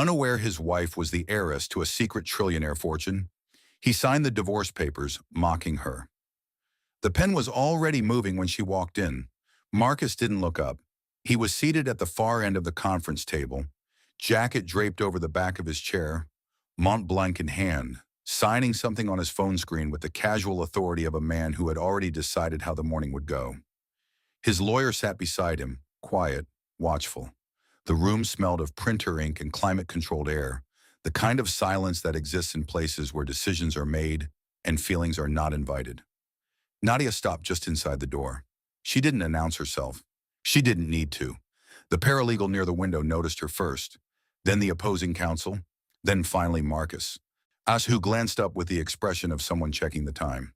Unaware his wife was the heiress to a secret trillionaire fortune, he signed the divorce papers, mocking her. The pen was already moving when she walked in. Marcus didn't look up. He was seated at the far end of the conference table, jacket draped over the back of his chair, Mont Blanc in hand, signing something on his phone screen with the casual authority of a man who had already decided how the morning would go. His lawyer sat beside him, quiet, watchful. The room smelled of printer ink and climate-controlled air, the kind of silence that exists in places where decisions are made and feelings are not invited. Nadia stopped just inside the door. She didn't announce herself. She didn't need to. The paralegal near the window noticed her first, then the opposing counsel, then finally Marcus, who glanced up with the expression of someone checking the time.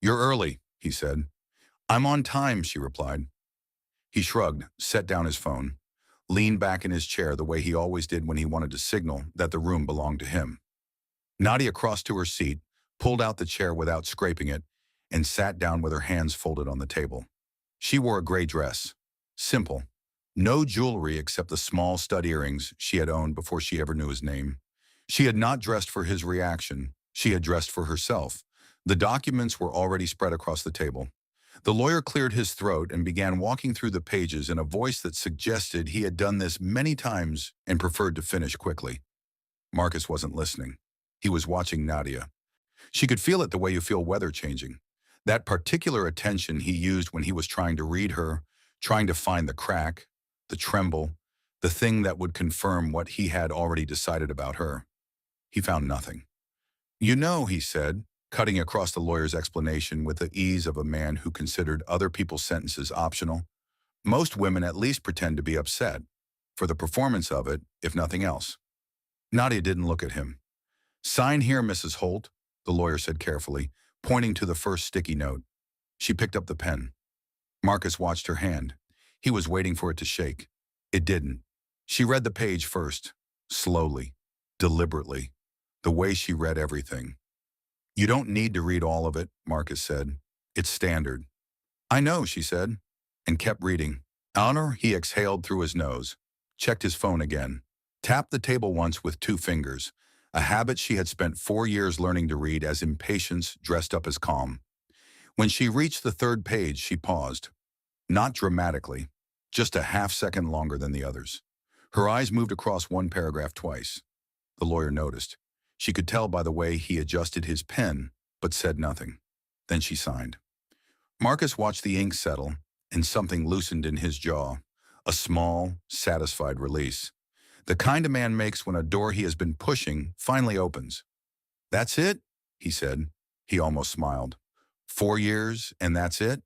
"You're early," he said. "I'm on time," she replied. He shrugged, set down his phone, leaned back in his chair the way he always did when he wanted to signal that the room belonged to him. Nadia crossed to her seat, pulled out the chair without scraping it, and sat down with her hands folded on the table. She wore a gray dress. Simple. No jewelry except the small stud earrings she had owned before she ever knew his name. She had not dressed for his reaction. She had dressed for herself. The documents were already spread across the table. The lawyer cleared his throat and began walking through the pages in a voice that suggested he had done this many times and preferred to finish quickly. Marcus wasn't listening. He was watching Nadia. She could feel it the way you feel weather changing. That particular attention he used when he was trying to read her, trying to find the crack, the tremble, the thing that would confirm what he had already decided about her. He found nothing. "You know," he said, cutting across the lawyer's explanation with the ease of a man who considered other people's sentences optional, "most women at least pretend to be upset, for the performance of it, if nothing else." Nadia didn't look at him. "Sign here, Mrs. Holt," the lawyer said carefully, pointing to the first sticky note. She picked up the pen. Marcus watched her hand. He was waiting for it to shake. It didn't. She read the page first, slowly, deliberately, the way she read everything. "You don't need to read all of it," Marcus said. "It's standard." "I know," she said, and kept reading. Honor, he exhaled through his nose, checked his phone again, tapped the table once with 2 fingers, a habit she had spent 4 years learning to read as impatience dressed up as calm. When she reached the 3rd page, she paused. Not dramatically, just a half-second longer than the others. Her eyes moved across one paragraph twice. The lawyer noticed. She could tell by the way he adjusted his pen, but said nothing. Then she signed. Marcus watched the ink settle, and something loosened in his jaw. A small, satisfied release. The kind a man makes when a door he has been pushing finally opens. "That's it?" he said. He almost smiled. 4 years, and that's it?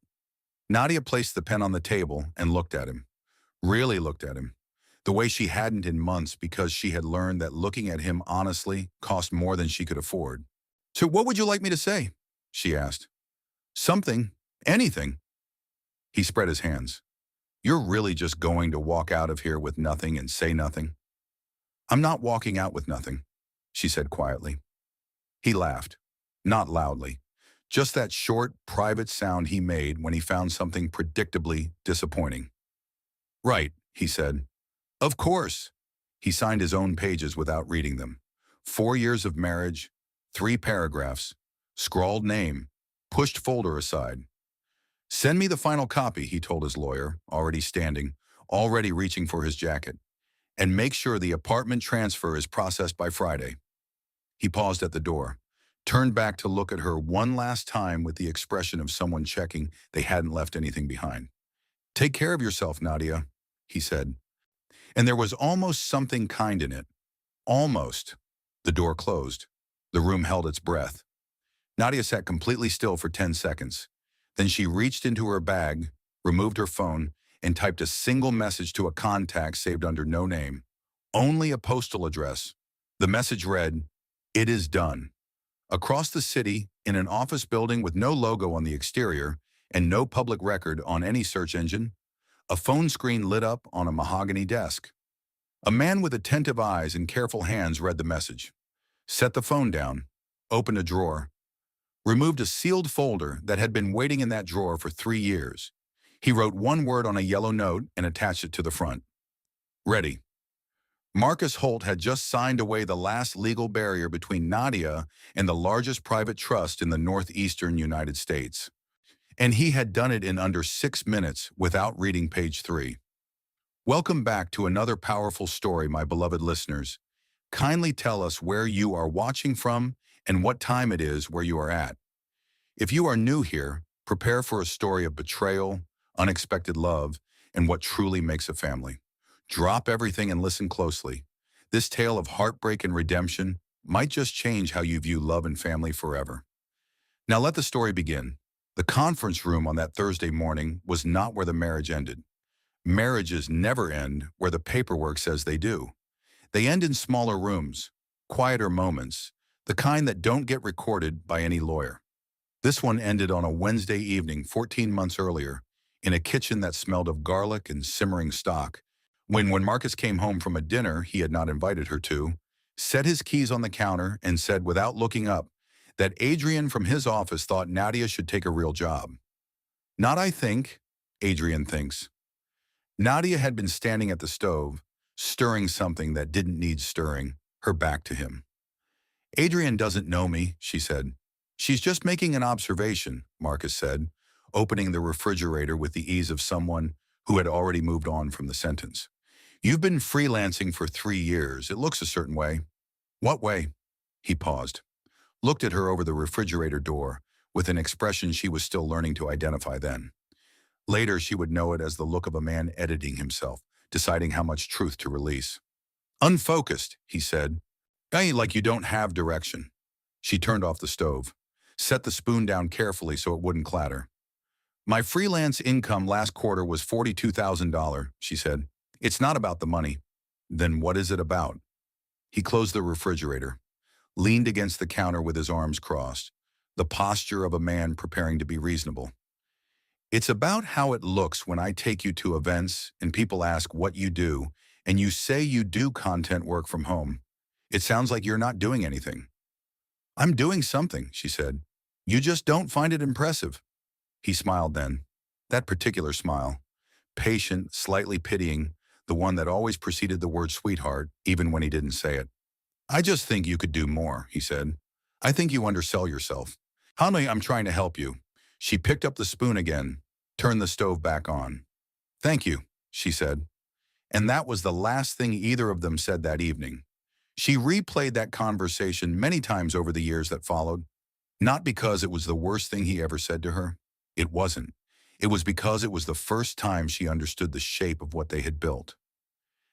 Nadia placed the pen on the table and looked at him. Really looked at him. The way she hadn't in months because she had learned that looking at him honestly cost more than she could afford. "So what would you like me to say?" she asked. "Something. Anything." He spread his hands. "You're really just going to walk out of here with nothing and say nothing?" "I'm not walking out with nothing," she said quietly. He laughed. Not loudly. Just that short, private sound he made when he found something predictably disappointing. "Right," he said. "Of course." He signed his own pages without reading them. 4 years of marriage, 3 paragraphs, scrawled name, pushed folder aside. "Send me the final copy," he told his lawyer, already standing, already reaching for his jacket. "And make sure the apartment transfer is processed by Friday." He paused at the door, turned back to look at her one last time with the expression of someone checking they hadn't left anything behind. "Take care of yourself, Nadia," he said. And there was almost something kind in it. Almost. The door closed. The room held its breath. Nadia sat completely still for 10 seconds. Then she reached into her bag, removed her phone, and typed a single message to a contact saved under no name. Only a postal address. The message read, "It is done." Across the city, in an office building with no logo on the exterior and no public record on any search engine, a phone screen lit up on a mahogany desk. A man with attentive eyes and careful hands read the message, set the phone down, opened a drawer, removed a sealed folder that had been waiting in that drawer for 3 years. He wrote one word on a yellow note and attached it to the front. "Ready." Marcus Holt had just signed away the last legal barrier between Nadia and the largest private trust in the northeastern United States. And he had done it in under 6 minutes without reading page 3. Welcome back to another powerful story, my beloved listeners. Kindly tell us where you are watching from and what time it is where you are at. If you are new here, prepare for a story of betrayal, unexpected love, and what truly makes a family. Drop everything and listen closely. This tale of heartbreak and redemption might just change how you view love and family forever. Now let the story begin. The conference room on that Thursday morning was not where the marriage ended. Marriages never end where the paperwork says they do. They end in smaller rooms, quieter moments, the kind that don't get recorded by any lawyer. This one ended on a Wednesday evening 14 months earlier, in a kitchen that smelled of garlic and simmering stock, when Marcus came home from a dinner he had not invited her to, set his keys on the counter and said without looking up that Adrian from his office thought Nadia should take a real job. Not I think, Adrian thinks. Nadia had been standing at the stove, stirring something that didn't need stirring, her back to him. Adrian doesn't know me, she said. She's just making an observation, Marcus said, opening the refrigerator with the ease of someone who had already moved on from the sentence. You've been freelancing for 3 years. It looks a certain way. What way? He paused, looked at her over the refrigerator door with an expression she was still learning to identify then. Later, she would know it as the look of a man editing himself, deciding how much truth to release. Unfocused, he said. Like you don't have direction. She turned off the stove, set the spoon down carefully so it wouldn't clatter. My freelance income last quarter was $42,000, she said. It's not about the money. Then what is it about? He closed the refrigerator, leaned against the counter with his arms crossed, the posture of a man preparing to be reasonable. It's about how it looks when I take you to events and people ask what you do, and you say you do content work from home. It sounds like you're not doing anything. I'm doing something, she said. You just don't find it impressive. He smiled then. That particular smile, patient, slightly pitying, the one that always preceded the word sweetheart, even when he didn't say it. I just think you could do more, he said. I think you undersell yourself. Honey, I'm trying to help you. She picked up the spoon again, turned the stove back on. Thank you, she said. And that was the last thing either of them said that evening. She replayed that conversation many times over the years that followed, not because it was the worst thing he ever said to her. It wasn't. It was because it was the first time she understood the shape of what they had built,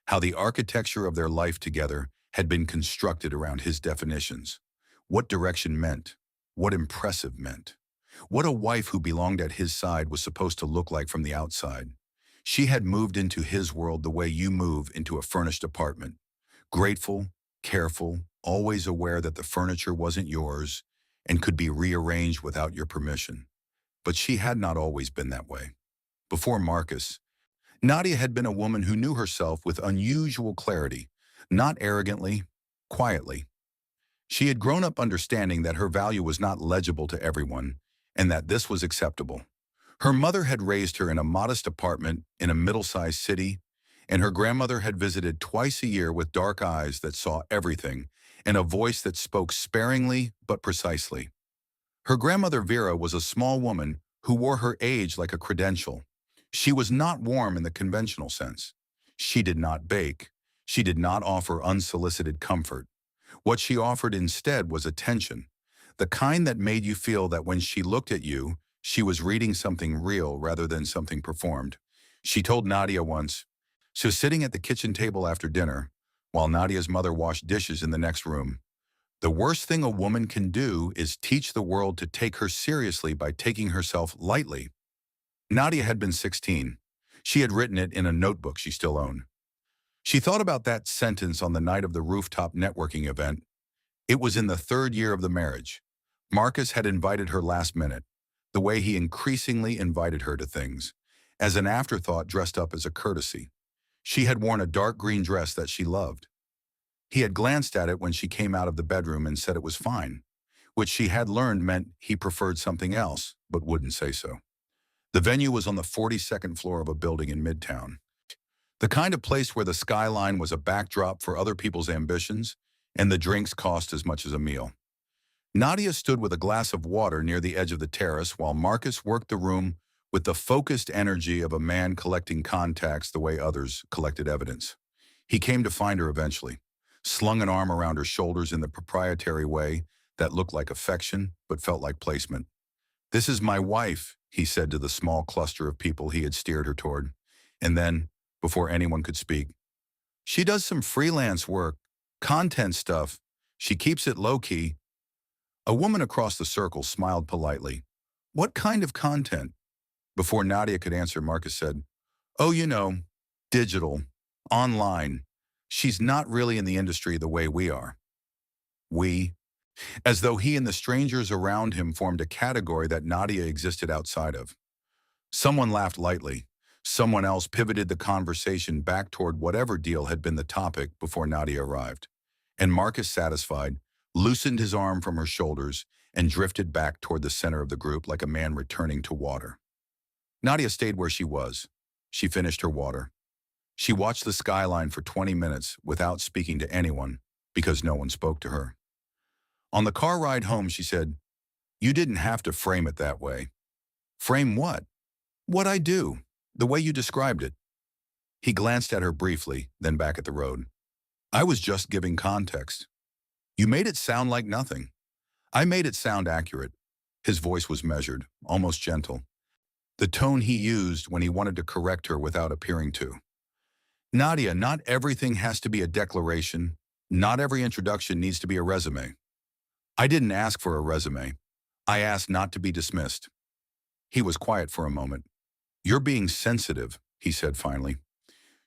how the architecture of their life together had been constructed around his definitions, what direction meant, what impressive meant, what a wife who belonged at his side was supposed to look like from the outside. She had moved into his world the way you move into a furnished apartment, grateful, careful, always aware that the furniture wasn't yours and could be rearranged without your permission. But she had not always been that way. Before Marcus, Nadia had been a woman who knew herself with unusual clarity, not arrogantly, quietly. She had grown up understanding that her value was not legible to everyone, and that this was acceptable. Her mother had raised her in a modest apartment in a middle-sized city, and her grandmother had visited twice a year with dark eyes that saw everything and a voice that spoke sparingly but precisely. Her grandmother Vera was a small woman who wore her age like a credential. She was not warm in the conventional sense. She did not bake. She did not offer unsolicited comfort. What she offered instead was attention, the kind that made you feel that when she looked at you, she was reading something real rather than something performed. She told Nadia once, so sitting at the kitchen table after dinner, while Nadia's mother washed dishes in the next room, the worst thing a woman can do is teach the world to take her seriously by taking herself lightly. Nadia had been 16. She had written it in a notebook she still owned. She thought about that sentence on the night of the rooftop networking event. It was in the 3rd year of the marriage. Marcus had invited her last minute, the way he increasingly invited her to things, as an afterthought dressed up as a courtesy. She had worn a dark green dress that she loved. He had glanced at it when she came out of the bedroom and said it was fine, which she had learned meant he preferred something else, but wouldn't say so. The venue was on the 42nd floor of a building in Midtown. The kind of place where the skyline was a backdrop for other people's ambitions and the drinks cost as much as a meal. Nadia stood with a glass of water near the edge of the terrace while Marcus worked the room with the focused energy of a man collecting contacts the way others collected evidence. He came to find her eventually, slung an arm around her shoulders in the proprietary way that looked like affection but felt like placement. "This is my wife," he said to the small cluster of people he had steered her toward. And then, before anyone could speak, "She does some freelance work, content stuff. She keeps it low-key." A woman across the circle smiled politely. "What kind of content?" Before Nadia could answer, Marcus said, "Oh, digital, online. She's not really in the industry the way we are." We, as though he and the strangers around him formed a category that Nadia existed outside of. Someone laughed lightly. Someone else pivoted the conversation back toward whatever deal had been the topic before Nadia arrived. And Marcus, satisfied, loosened his arm from her shoulders and drifted back toward the center of the group like a man returning to water. Nadia stayed where she was. She finished her water. She watched the skyline for 20 minutes without speaking to anyone because no one spoke to her. On the car ride home, she said, "You didn't have to frame it that way." "Frame what?" "What I do, the way you described it." He glanced at her briefly, then back at the road. "I was just giving context. You made it sound like nothing." "I made it sound accurate." His voice was measured, almost gentle. The tone he used when he wanted to correct her without appearing to. "Nadia, not everything has to be a declaration. Not every introduction needs to be a resume." "I didn't ask for a resume. I asked not to be dismissed." He was quiet for a moment. "You're being sensitive," he said finally.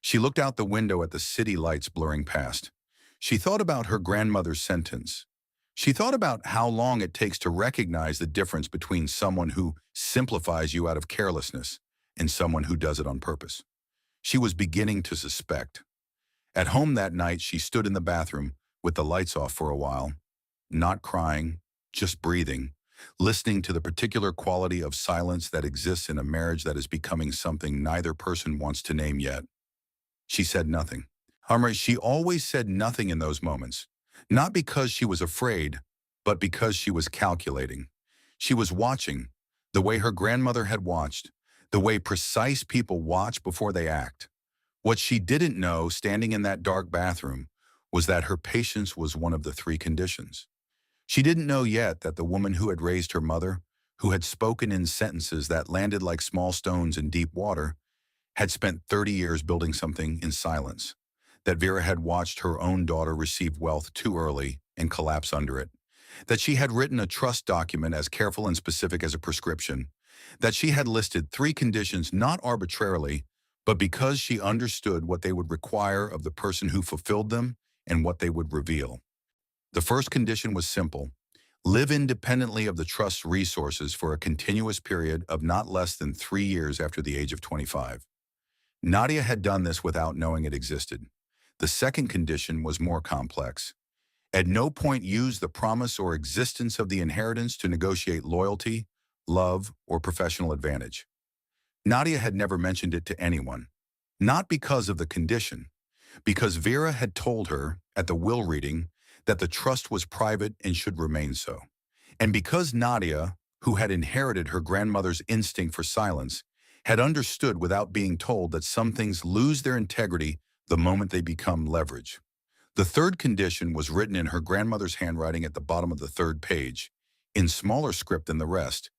She looked out the window at the city lights blurring past. She thought about her grandmother's sentence. She thought about how long it takes to recognize the difference between someone who simplifies you out of carelessness and someone who does it on purpose. She was beginning to suspect. At home that night, she stood in the bathroom with the lights off for a while, not crying, just breathing, listening to the particular quality of silence that exists in a marriage that is becoming something neither person wants to name yet. She said nothing. She always said nothing in those moments, not because she was afraid, but because she was calculating. She was watching, the way her grandmother had watched, the way precise people watch before they act. What she didn't know, standing in that dark bathroom, was that her patience was one of the three conditions. She didn't know yet that the woman who had raised her mother, who had spoken in sentences that landed like small stones in deep water, had spent 30 years building something in silence, that Vera had watched her own daughter receive wealth too early and collapse under it, that she had written a trust document as careful and specific as a prescription, that she had listed three conditions not arbitrarily, but because she understood what they would require of the person who fulfilled them and what they would reveal. The first condition was simple: live independently of the trust's resources for a continuous period of not less than 3 years after the age of 25. Nadia had done this without knowing it existed. The second condition was more complex. At no point use the promise or existence of the inheritance to negotiate loyalty, love, or professional advantage. Nadia had never mentioned it to anyone, not because of the condition, because Vera had told her at the will reading that the trust was private and should remain so. And because Nadia, who had inherited her grandmother's instinct for silence, had understood without being told that some things lose their integrity the moment they become leverage. The third condition was written in her grandmother's handwriting at the bottom of the third page, in smaller script than the rest,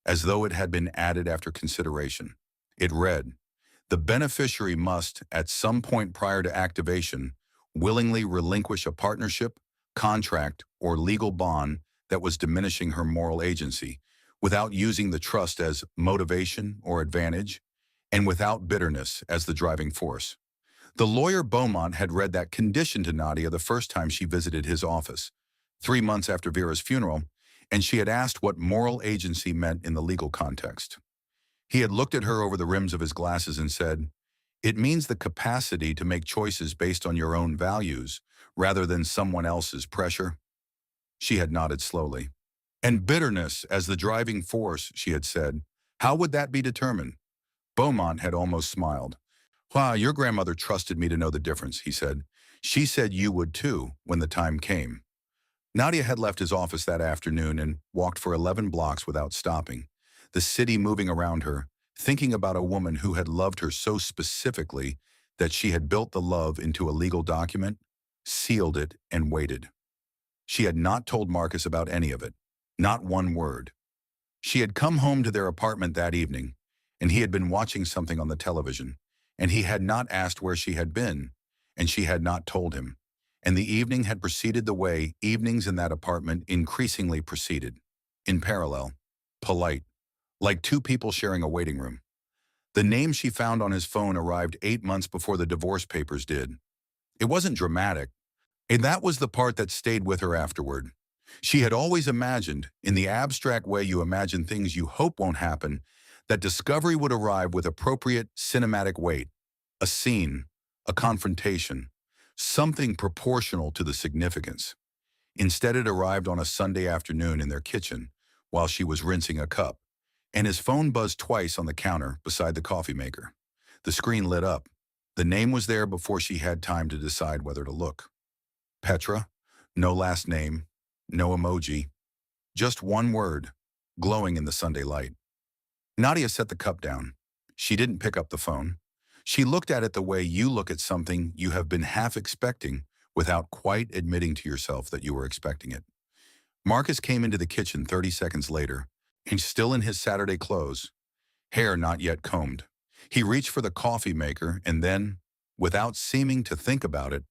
as though it had been added after consideration. It read, "The beneficiary must, at some point prior to activation, willingly relinquish a partnership, contract, or legal bond that was diminishing her moral agency, without using the trust as motivation or advantage, and without bitterness as the driving force." The lawyer Beaumont had read that condition to Nadia the first time she visited his office, 3 months after Vera's funeral, and she had asked what moral agency meant in the legal context. He had looked at her over the rims of his glasses and said, "It means the capacity to make choices based on your own values, rather than someone else's pressure." She had nodded slowly. "And bitterness as the driving force," she had said. "How would that be determined?" Beaumont had almost smiled. Wow, your grandmother trusted me to know the difference, he said. She said you would too when the time came. Nadia had left his office that afternoon and walked for 11 blocks without stopping, the city moving around her, thinking about a woman who had loved her so specifically that she had built the love into a legal document, sealed it, and waited. She had not told Marcus about any of it, not one word. She had come home to their apartment that evening, and he had been watching something on the television, and he had not asked where she had been, and she had not told him. And the evening had proceeded the way evenings in that apartment increasingly proceeded, in parallel, polite, like two people sharing a waiting room. The name she found on his phone arrived 8 months before the divorce papers did. It wasn't dramatic, and that was the part that stayed with her afterward. She had always imagined, in the abstract way you imagine things you hope won't happen, that discovery would arrive with appropriate cinematic weight, a scene, a confrontation, something proportional to the significance. Instead, it arrived on a Sunday afternoon in their kitchen while she was rinsing a cup, and his phone buzzed twice on the counter beside the coffee maker. The screen lit up. The name was there before she had time to decide whether to look. Petra, no last name, no emoji, just one word, glowing in the Sunday light. Nadia set the cup down. She didn't pick up the phone. She looked at it the way you look at something you have been half expecting without quite admitting to yourself that you were expecting it. Marcus came into the kitchen 30 seconds later, and still in his Saturday clothes, hair not yet combed. He reached for the coffee maker and then, without seeming to think about it,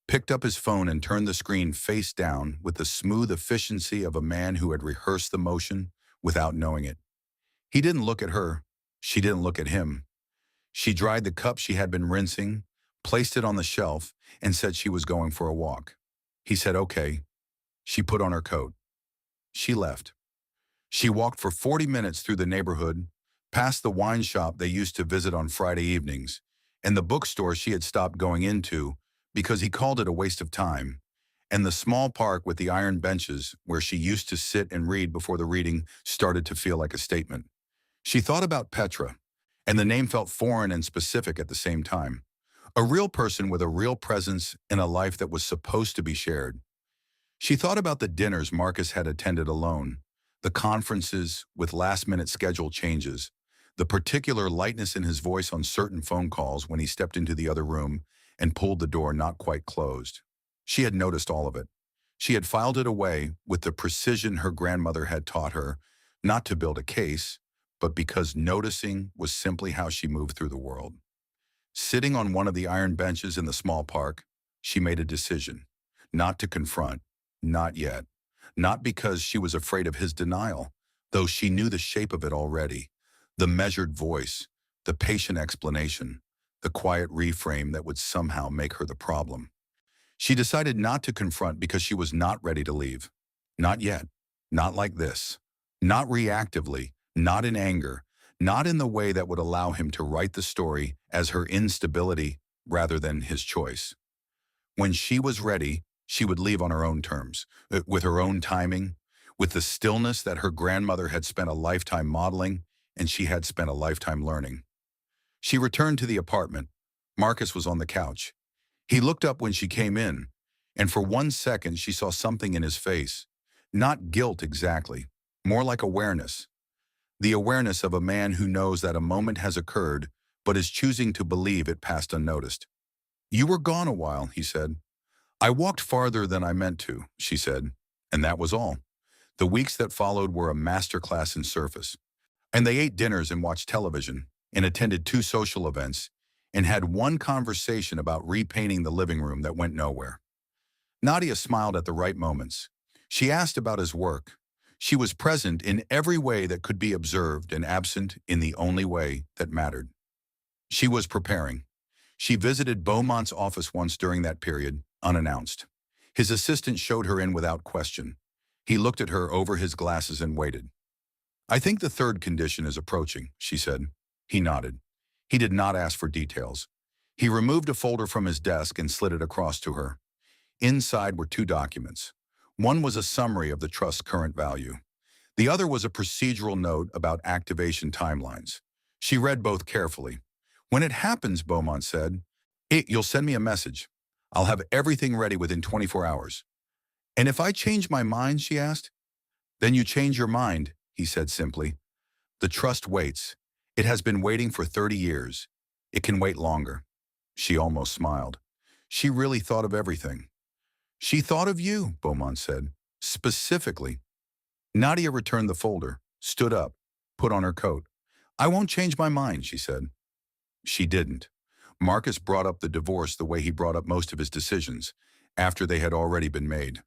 picked up his phone and turned the screen face down with the smooth efficiency of a man who had rehearsed the motion without knowing it. He didn't look at her. She didn't look at him. She dried the cup she had been rinsing, placed it on the shelf, and said she was going for a walk. He said, okay. She put on her coat. She left. She walked for 40 minutes through the neighborhood, past the wine shop they used to visit on Friday evenings, and the bookstore she had stopped going into because he called it a waste of time, and the small park with the iron benches where she used to sit and read before the reading started to feel like a statement. She thought about Petra, and the name felt foreign and specific at the same time. A real person with a real presence in a life that was supposed to be shared. She thought about the dinners Marcus had attended alone, the conferences with last-minute schedule changes, the particular lightness in his voice on certain phone calls when he stepped into the other room and pulled the door not quite closed. She had noticed all of it. She had filed it away with the precision her grandmother had taught her, not to build a case, but because noticing was simply how she moved through the world. Sitting on one of the iron benches in the small park, she made a decision, not to confront, not yet, not because she was afraid of his denial, though she knew the shape of it already, the measured voice, the patient explanation, the quiet reframe that would somehow make her the problem. She decided not to confront because she was not ready to leave. Not yet. Not like this. Not reactively. Not in anger. Not in the way that would allow him to write the story as her instability rather than his choice. When she was ready, she would leave on her own terms, with her own timing, with the stillness that her grandmother had spent a lifetime modeling and she had spent a lifetime learning. She returned to the apartment. Marcus was on the couch. He looked up when she came in, and for 1 second she saw something in his face. Not guilt exactly, more like awareness. The awareness of a man who knows that a moment has occurred, but is choosing to believe it passed unnoticed. You were gone a while, he said. I walked farther than I meant to, she said, and that was all. The weeks that followed were a masterclass in surface. And they ate dinners and watched television, and attended 2 social events, and had one conversation about repainting the living room that went nowhere. Nadia smiled at the right moments. She asked about his work. She was present in every way that could be observed and absent in the only way that mattered. She was preparing. She visited Beaumont's office once during that period, unannounced. His assistant showed her in without question. He looked at her over his glasses and waited. I think the third condition is approaching, she said. He nodded. He did not ask for details. He removed a folder from his desk and slid it across to her. Inside were 2 documents. One was a summary of the trust's current value. The other was a procedural note about activation timelines. She read both carefully. When it happens, Beaumont said, you'll send me a message. I'll have everything ready within 24 hours. And if I change my mind, she asked. Then you change your mind, he said simply. The trust waits. It has been waiting for 30 years. It can wait longer. She almost smiled. She really thought of everything. She thought of you, Beaumont said, specifically. Nadia returned the folder, stood up, put on her coat. I won't change my mind, she said. She didn't. Marcus brought up the divorce the way he brought up most of his decisions, after they had already been made.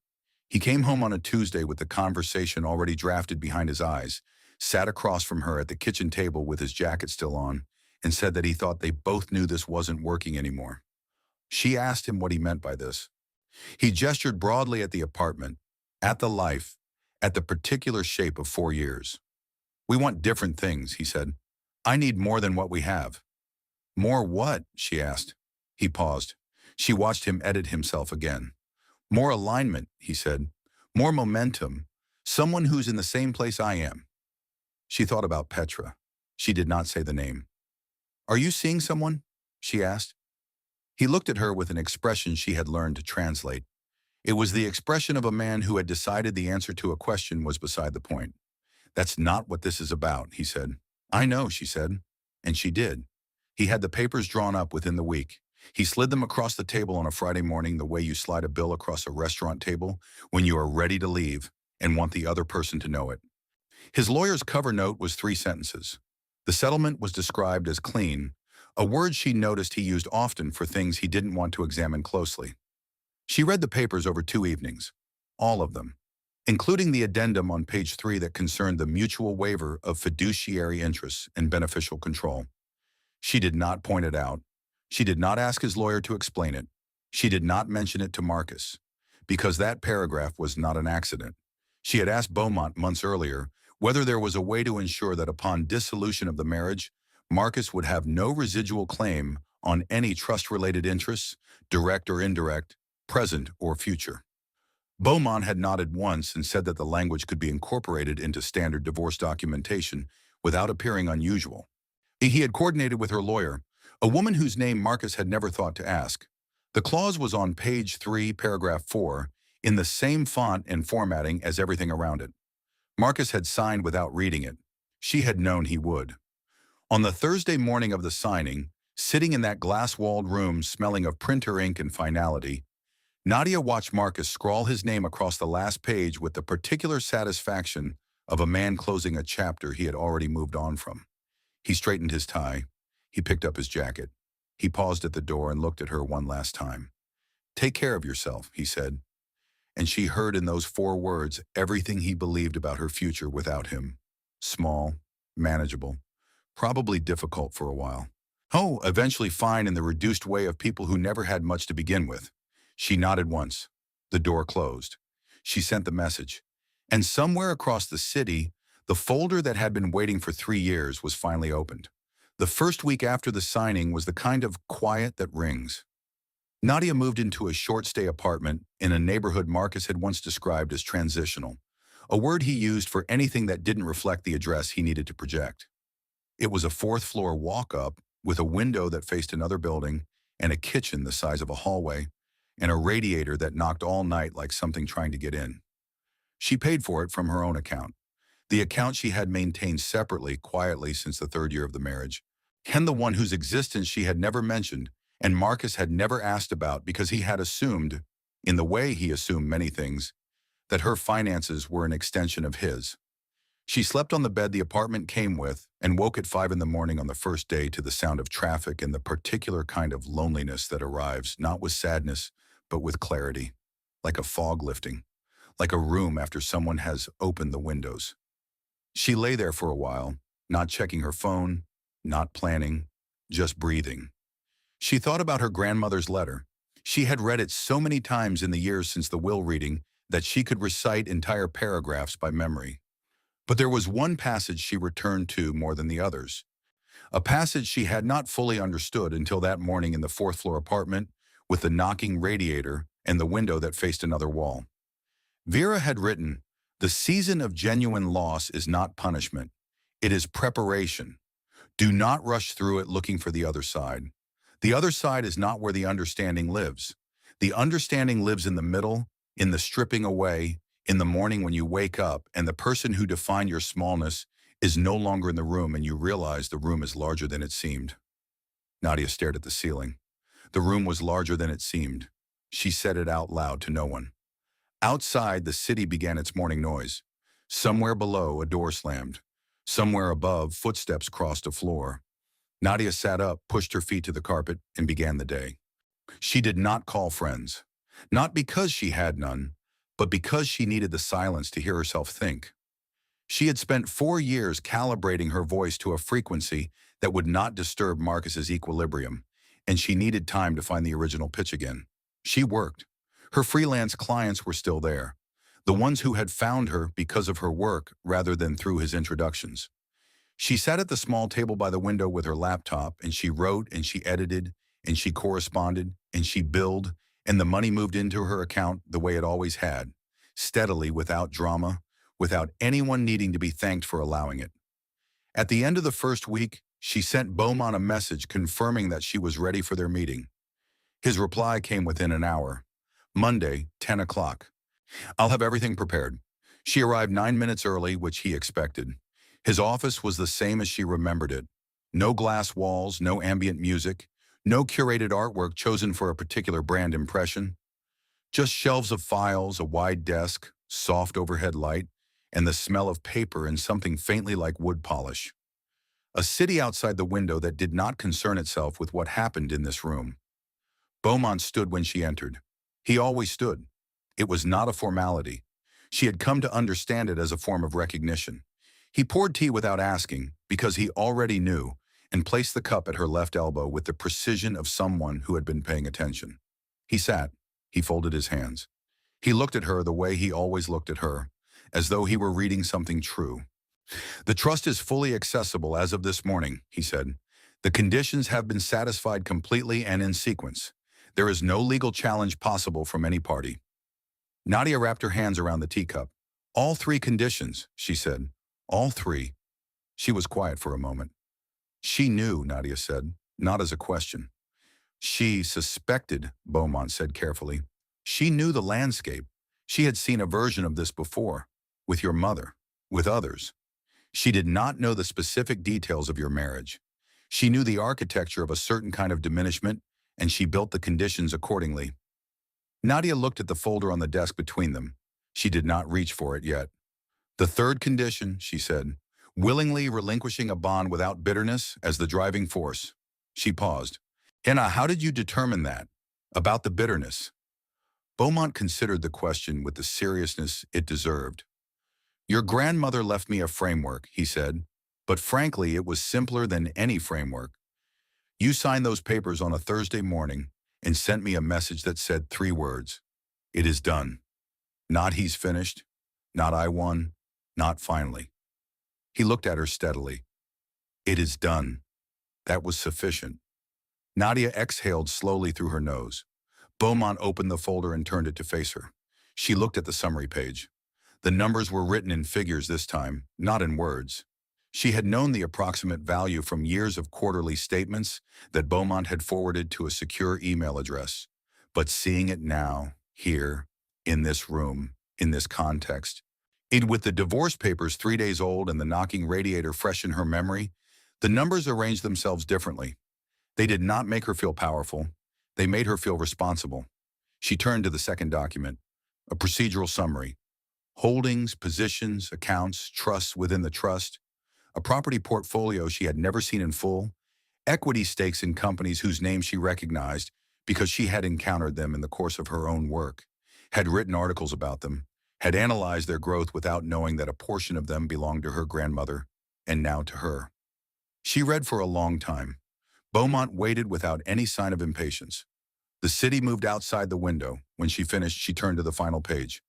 He came home on a Tuesday with the conversation already drafted behind his eyes, sat across from her at the kitchen table with his jacket still on, and said that he thought they both knew this wasn't working anymore. She asked him what he meant by this. He gestured broadly at the apartment, at the life, at the particular shape of 4 years. We want different things, he said. I need more than what we have. More what? She asked. He paused. She watched him edit himself again. More alignment, he said. More momentum. Someone who's in the same place I am. She thought about Petra. She did not say the name. Are you seeing someone? She asked. He looked at her with an expression she had learned to translate. It was the expression of a man who had decided the answer to a question was beside the point. That's not what this is about, he said. I know, she said. And she did. He had the papers drawn up within the week. He slid them across the table on a Friday morning the way you slide a bill across a restaurant table when you are ready to leave and want the other person to know it. His lawyer's cover note was 3 sentences. The settlement was described as clean, a word she noticed he used often for things he didn't want to examine closely. She read the papers over 2 evenings, all of them, including the addendum on page 3 that concerned the mutual waiver of fiduciary interests and beneficial control. She did not point it out. She did not ask his lawyer to explain it. She did not mention it to Marcus, because that paragraph was not an accident. She had asked Beaumont months earlier whether there was a way to ensure that upon dissolution of the marriage, Marcus would have no residual claim on any trust-related interests, direct or indirect, present or future. Beaumont had nodded once and said that the language could be incorporated into standard divorce documentation without appearing unusual. He had coordinated with her lawyer, a woman whose name Marcus had never thought to ask. The clause was on page 3, paragraph 4, in the same font and formatting as everything around it. Marcus had signed without reading it. She had known he would. On the Thursday morning of the signing, sitting in that glass-walled room smelling of printer ink and finality, Nadia watched Marcus scrawl his name across the last page with the particular satisfaction of a man closing a chapter he had already moved on from. He straightened his tie. He picked up his jacket. He paused at the door and looked at her one last time. Take care of yourself, he said. And she heard in those 4 words everything he believed about her future without him. Small, manageable, probably difficult for a while. Oh, eventually fine in the reduced way of people who never had much to begin with. She nodded once. The door closed. She sent the message. And somewhere across the city, the folder that had been waiting for 3 years was finally opened. The first week after the signing was the kind of quiet that rings. Nadia moved into a short-stay apartment in a neighborhood Marcus had once described as transitional, a word he used for anything that didn't reflect the address he needed to project. It was a 4th-floor walk-up with a window that faced another building and a kitchen the size of a hallway and a radiator that knocked all night like something trying to get in. She paid for it from her own account, the account she had maintained separately, quietly since the 3rd year of the marriage, and the one whose existence she had never mentioned and Marcus had never asked about because he had assumed, in the way he assumed many things, that her finances were an extension of his. She slept on the bed the apartment came with and woke at 5 in the morning on the first day to the sound of traffic and the particular kind of loneliness that arrives not with sadness, but with clarity, like a fog lifting, like a room after someone has opened the windows. She lay there for a while, not checking her phone, not planning, just breathing. She thought about her grandmother's letter. She had read it so many times in the years since the will reading that she could recite entire paragraphs by memory. But there was one passage she returned to more than the others, a passage she had not fully understood until that morning in the 4th-floor apartment with the knocking radiator and the window that faced another wall. Vera had written, "The season of genuine loss is not punishment. It is preparation. Do not rush through it looking for the other side. The other side is not where the understanding lives. The understanding lives in the middle, in the stripping away, in the morning when you wake up and the person who defined your smallness is no longer in the room and you realize the room is larger than it seemed. Nadia stared at the ceiling. The room was larger than it seemed. She said it out loud to no one. Outside, the city began its morning noise. Somewhere below, a door slammed. Somewhere above, footsteps crossed a floor. Nadia sat up, pushed her feet to the carpet, and began the day. She did not call friends. Not because she had none, but because she needed the silence to hear herself think. She had spent 4 years calibrating her voice to a frequency that would not disturb Marcus's equilibrium, and she needed time to find the original pitch again. She worked. Her freelance clients were still there, the ones who had found her because of her work rather than through his introductions. She sat at the small table by the window with her laptop, and she wrote and she edited and she corresponded and she billed, and the money moved into her account the way it always had, steadily, without drama, without anyone needing to be thanked for allowing it. At the end of the first week, she sent Beaumont a message confirming that she was ready for their meeting. His reply came within an hour. Monday, 10 o'clock. I'll have everything prepared. She arrived 9 minutes early, which he expected. His office was the same as she remembered it. No glass walls, no ambient music, no curated artwork chosen for a particular brand impression. Just shelves of files, a wide desk, soft overhead light, and the smell of paper and something faintly like wood polish. A city outside the window that did not concern itself with what happened in this room. Beaumont stood when she entered. He always stood. It was not a formality. She had come to understand it as a form of recognition. He poured tea without asking, because he already knew, and placed the cup at her left elbow with the precision of someone who had been paying attention. He sat. He folded his hands. He looked at her the way he always looked at her, as though he were reading something true. The trust is fully accessible as of this morning, he said. The conditions have been satisfied completely and in sequence. There is no legal challenge possible from any party. Nadia wrapped her hands around the teacup. All 3 conditions, she said. All 3. She was quiet for a moment. She knew, Nadia said, not as a question. She suspected, Beaumont said carefully. She knew the landscape. She had seen a version of this before, with your mother, with others. She did not know the specific details of your marriage. She knew the architecture of a certain kind of diminishment, and she built the conditions accordingly. Nadia looked at the folder on the desk between them. She did not reach for it yet. The 3rd condition, she said, willingly relinquishing a bond without bitterness as the driving force. She paused. Anna, how did you determine that? About the bitterness? Beaumont considered the question with the seriousness it deserved. Your grandmother left me a framework, he said, but frankly, it was simpler than any framework. You signed those papers on a Thursday morning and sent me a message that said 3 words. It is done. Not he's finished, not I won, not finally. He looked at her steadily. It is done. That was sufficient. Nadia exhaled slowly through her nose. Beaumont opened the folder and turned it to face her. She looked at the summary page. The numbers were written in figures this time, not in words. She had known the approximate value from years of quarterly statements that Beaumont had forwarded to a secure email address. But seeing it now, here, in this room, in this context, with the divorce papers 3 days old and the knocking radiator fresh in her memory, the numbers arranged themselves differently. They did not make her feel powerful. They made her feel responsible. She turned to the second document, a procedural summary. Holdings, positions, accounts, trusts within the trust, a property portfolio she had never seen in full, equity stakes in companies whose names she recognized because she had encountered them in the course of her own work, had written articles about them, had analyzed their growth without knowing that a portion of them belonged to her grandmother, and now to her. She read for a long time. Beaumont waited without any sign of impatience. The city moved outside the window. When she finished, she turned to the final page.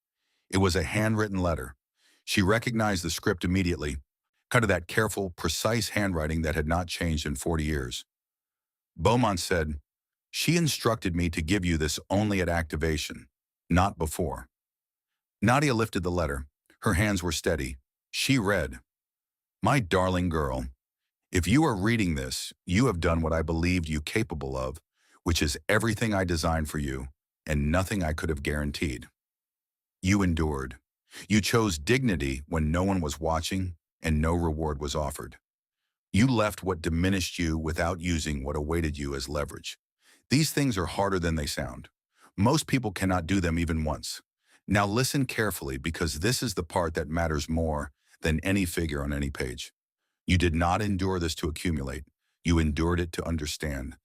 It was a handwritten letter. She recognized the script immediately, kind of that careful, precise handwriting that had not changed in 40 years. Beaumont said, "She instructed me to give you this only at activation, not before." Nadia lifted the letter. Her hands were steady. She read, "My darling girl, If you are reading this, you have done what I believed you capable of, which is everything I designed for you and nothing I could have guaranteed. You endured. You chose dignity when no one was watching and no reward was offered. You left what diminished you without using what awaited you as leverage. These things are harder than they sound. Most people cannot do them even once. Now listen carefully because this is the part that matters more than any figure on any page. You did not endure this to accumulate. You endured it to understand.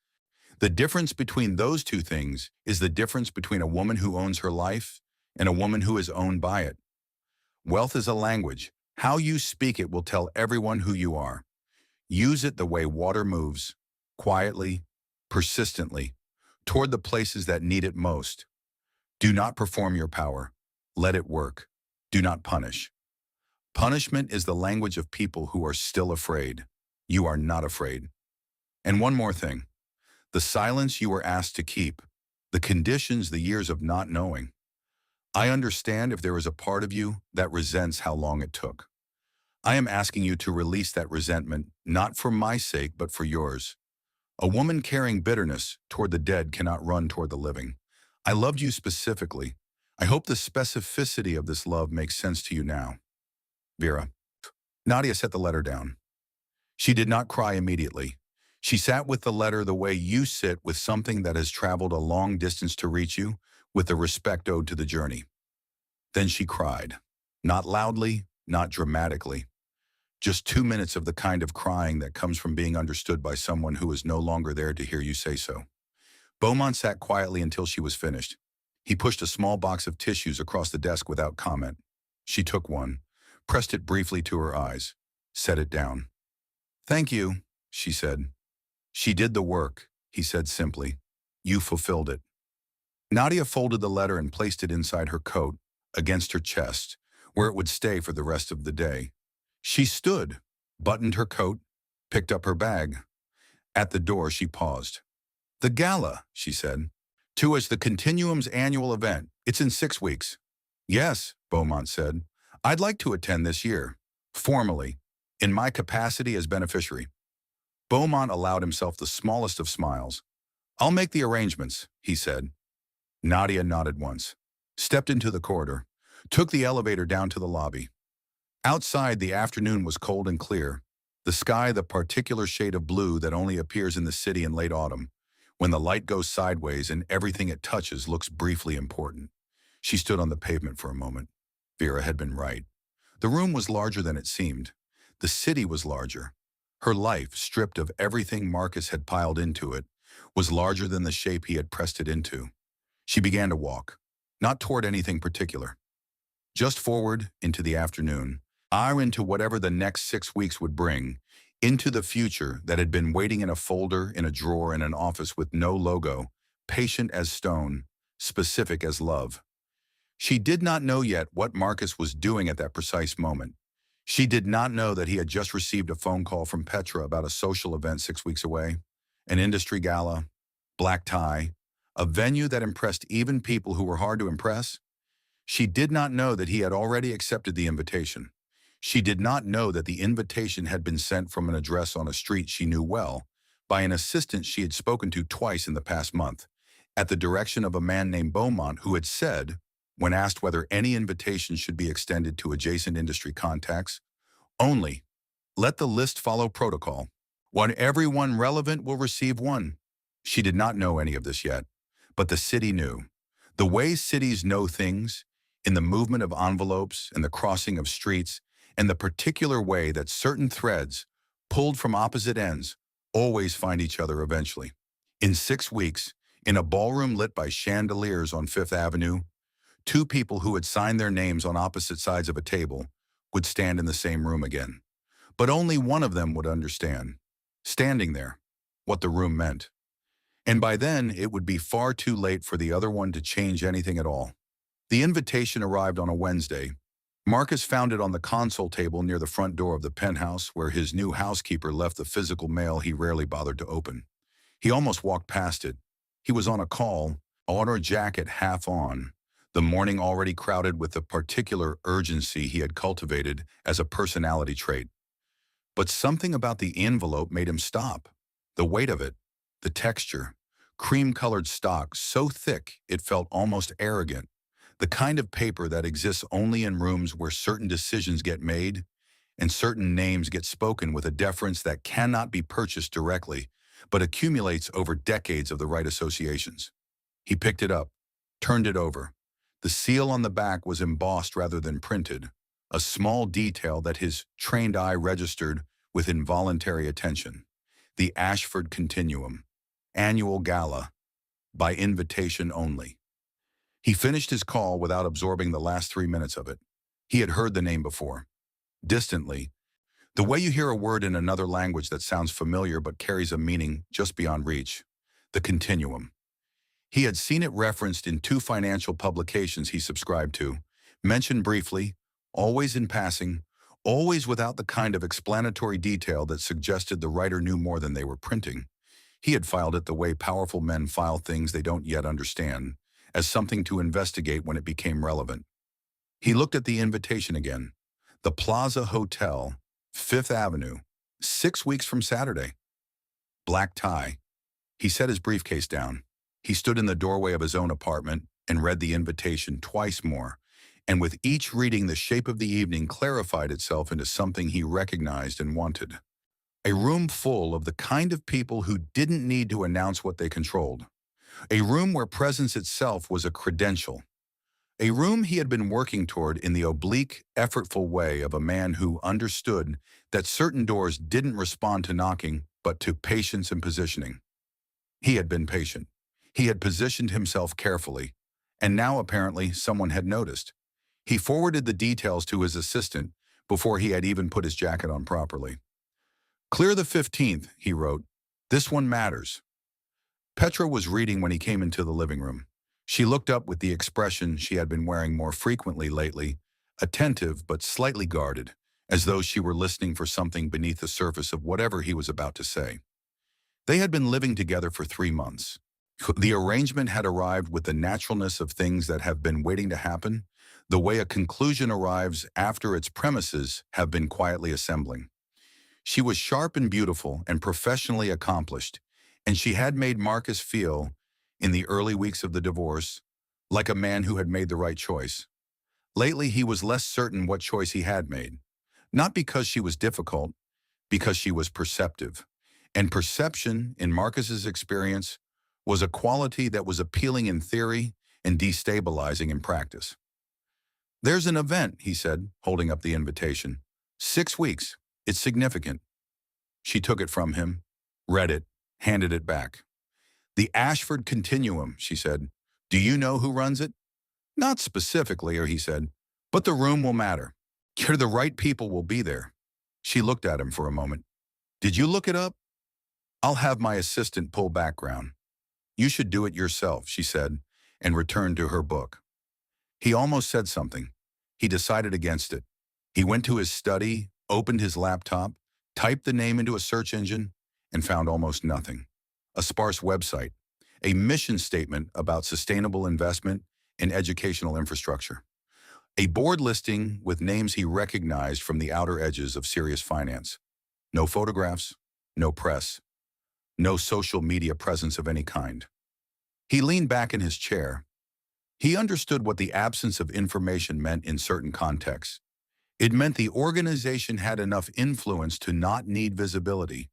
The difference between those two things is the difference between a woman who owns her life and a woman who is owned by it. Wealth is a language. How you speak it will tell everyone who you are. Use it the way water moves, quietly, persistently, toward the places that need it most. Do not perform your power. Let it work. Do not punish. Punishment is the language of people who are still afraid. You are not afraid. And one more thing. The silence you were asked to keep, the conditions, the years of not knowing. I understand if there is a part of you that resents how long it took. I am asking you to release that resentment, not for my sake, but for yours. A woman carrying bitterness toward the dead cannot run toward the living. I loved you specifically. I hope the specificity of this love makes sense to you now. Vera. Nadia set the letter down. She did not cry immediately. She sat with the letter the way you sit with something that has traveled a long distance to reach you, with the respect owed to the journey. Then she cried. Not loudly, not dramatically. Just 2 minutes of the kind of crying that comes from being understood by someone who is no longer there to hear you say so. Beaumont sat quietly until she was finished. He pushed a small box of tissues across the desk without comment. She took one, pressed it briefly to her eyes, set it down. "Thank you," she said. "She did the work," he said simply. "You fulfilled it." Nadia folded the letter and placed it inside her coat, against her chest, where it would stay for the rest of the day. She stood, buttoned her coat, picked up her bag. At the door, she paused. "The gala," she said. "To us, the Continuum's annual event. It's in 6 weeks." "Yes," Beaumont said. "I'd like to attend this year. Formally, in my capacity as beneficiary." Beaumont allowed himself the smallest of smiles. "I'll make the arrangements," he said. Nadia nodded once, stepped into the corridor, took the elevator down to the lobby. Outside, the afternoon was cold and clear, the sky the particular shade of blue that only appears in the city in late autumn, when the light goes sideways and everything it touches looks briefly important. She stood on the pavement for a moment. Vera had been right. The room was larger than it seemed. The city was larger. Her life, stripped of everything Marcus had piled into it, was larger than the shape he had pressed it into. She began to walk, not toward anything particular. Just forward, into the afternoon, into whatever the next 6 weeks would bring, into the future that had been waiting in a folder, in a drawer, in an office with no logo, patient as stone, specific as love. She did not know yet what Marcus was doing at that precise moment. She did not know that he had just received a phone call from Petra about a social event 6 weeks away, an industry gala, black tie, a venue that impressed even people who were hard to impress. She did not know that he had already accepted the invitation. She did not know that the invitation had been sent from an address on a street she knew well, by an assistant she had spoken to twice in the past month, at the direction of a man named Beaumont who had said, when asked whether any invitation should be extended to adjacent industry contacts, only, let the list follow protocol. Everyone relevant will receive one. She did not know any of this yet, but the city knew. The way cities know things, in the movement of envelopes and the crossing of streets, and the particular way that certain threads, pulled from opposite ends, always find each other eventually. In 6 weeks, in a ballroom lit by chandeliers on Fifth Avenue, 2 people who had signed their names on opposite sides of a table would stand in the same room again. But only one of them would understand, standing there, what the room meant. And by then, it would be far too late for the other one to change anything at all. The invitation arrived on a Wednesday. Marcus found it on the console table near the front door of the penthouse where his new housekeeper left the physical mail he rarely bothered to open. He almost walked past it. He was on a call, outer jacket half on, the morning already crowded with the particular urgency he had cultivated as a personality trait. But something about the envelope made him stop. The weight of it, the texture, cream-colored stock so thick it felt almost arrogant. The kind of paper that exists only in rooms where certain decisions get made and certain names get spoken with a deference that cannot be purchased directly, but accumulates over decades of the right associations. He picked it up, turned it over. The seal on the back was embossed rather than printed, a small detail that his trained eye registered with involuntary attention. The Ashford Continuum, annual gala, by invitation only. He finished his call without absorbing the last 3 minutes of it. He had heard the name before. Distantly, the way you hear a word in another language that sounds familiar but carries a meaning just beyond reach. The Continuum. He had seen it referenced in 2 financial publications he subscribed to, mentioned briefly, always in passing, always without the kind of explanatory detail that suggested the writer knew more than they were printing. He had filed it the way powerful men file things they don't yet understand, as something to investigate when it became relevant. He looked at the invitation again. The Plaza Hotel, 5th Avenue, 6 weeks from Saturday. Black tie. He set his briefcase down. He stood in the doorway of his own apartment and read the invitation twice more, and with each reading the shape of the evening clarified itself into something he recognized and wanted. A room full of the kind of people who didn't need to announce what they controlled. A room where presence itself was a credential. A room he had been working toward in the oblique, effortful way of a man who understood that certain doors didn't respond to knocking, but to patience and positioning. He had been patient. He had positioned himself carefully, and now apparently someone had noticed. He forwarded the details to his assistant before he had even put his jacket on properly. "Clear the 15th, he wrote. "This one matters." Petra was reading when he came into the living room. She looked up with the expression she had been wearing more frequently lately, attentive but slightly guarded, as though she were listening for something beneath the surface of whatever he was about to say. They had been living together for 3 months. The arrangement had arrived with the naturalness of things that have been waiting to happen, the way a conclusion arrives after its premises have been quietly assembling. She was sharp and beautiful and professionally accomplished, and she had made Marcus feel, in the early weeks of the divorce, like a man who had made the right choice. Lately, he was less certain what choice he had made, not because she was difficult, because she was perceptive. And perception, in Marcus's experience, was a quality that was appealing in theory and destabilizing in practice. "There's an event," he said, holding up the invitation. 6 weeks. It's significant." She took it from him, read it, handed it back. "The Ashford Continuum," she said. "Do you know who runs it?" "Not specifically," he said, "but the room will matter. The right people will be there." She looked at him for a moment. "Did you look it up?" "I'll have my assistant pull background." "You should do it yourself," she said, and returned to her book. He almost said something. He decided against it. He went to his study, opened his laptop, typed the name into a search engine, and found almost nothing. A sparse website, a mission statement about sustainable investment in educational infrastructure. A board listing with names he recognized from the outer edges of serious finance. No photographs, no press, no social media presence of any kind. He leaned back in his chair. He understood what the absence of information meant in certain contexts. It meant the organization had enough influence to not need visibility.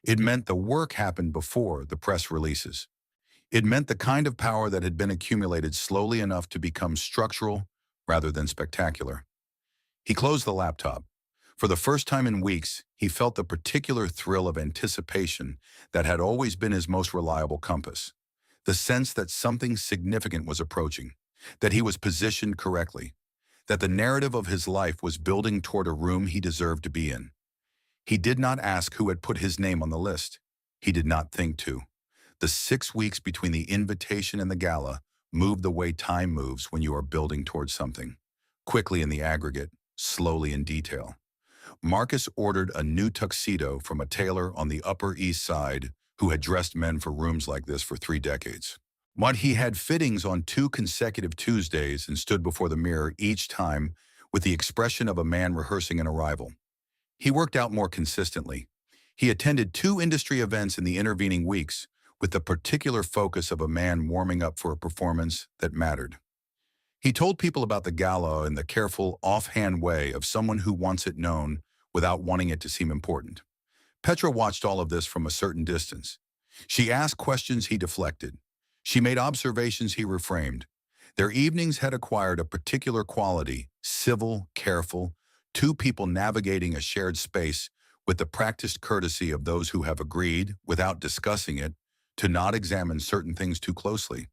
It meant the work happened before the press releases. It meant the kind of power that had been accumulated slowly enough to become structural rather than spectacular. He closed the laptop. For the first time in weeks, he felt the particular thrill of anticipation that had always been his most reliable compass. The sense that something significant was approaching, that he was positioned correctly, that the narrative of his life was building toward a room he deserved to be in. He did not ask who had put his name on the list. He did not think to. The 6 weeks between the invitation and the gala moved the way time moves when you are building towards something. Quickly in the aggregate, slowly in detail. Marcus ordered a new tuxedo from a tailor on the Upper East Side who had dressed men for rooms like this for 3 decades. But he had fittings on 2 consecutive Tuesdays and stood before the mirror each time with the expression of a man rehearsing an arrival. He worked out more consistently. He attended 2 industry events in the intervening weeks, with the particular focus of a man warming up for a performance that mattered. He told people about the gala in the careful, offhand way of someone who wants it known without wanting it to seem important. Petra watched all of this from a certain distance. She asked questions he deflected. She made observations he reframed. Their evenings had acquired a particular quality, civil, careful, 2 people navigating a shared space with the practiced courtesy of those who have agreed, without discussing it, to not examine certain things too closely.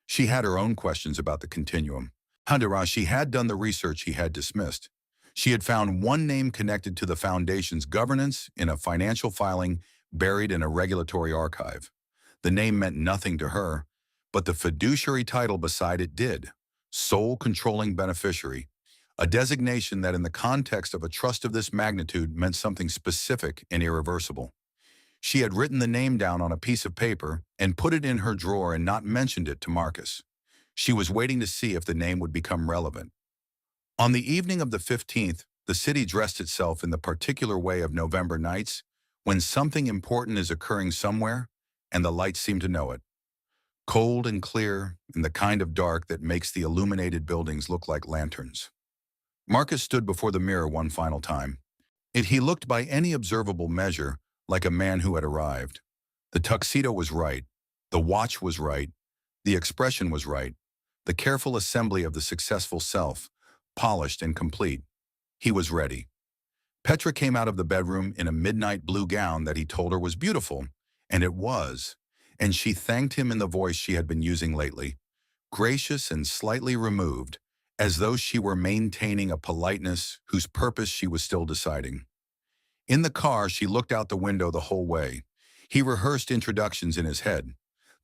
She had her own questions about the continuum. Handara, she had done the research he had dismissed. She had found one name connected to the Foundation's governance in a financial filing buried in a regulatory archive. The name meant nothing to her, but the fiduciary title beside it did: sole controlling beneficiary, a designation that in the context of a trust of this magnitude meant something specific and irreversible. She had written the name down on a piece of paper and put it in her drawer and not mentioned it to Marcus. She was waiting to see if the name would become relevant. On the evening of the 15th, the city dressed itself in the particular way of November nights, when something important is occurring somewhere, and the lights seem to know it. Cold and clear, in the kind of dark that makes the illuminated buildings look like lanterns. Marcus stood before the mirror one final time. He looked by any observable measure like a man who had arrived. The tuxedo was right. The watch was right. The expression was right. The careful assembly of the successful self, polished and complete. He was ready. Petra came out of the bedroom in a midnight blue gown that he told her was beautiful, and it was, and she thanked him in the voice she had been using lately, gracious and slightly removed, as though she were maintaining a politeness whose purpose she was still deciding. In the car, she looked out the window the whole way. He rehearsed introductions in his head.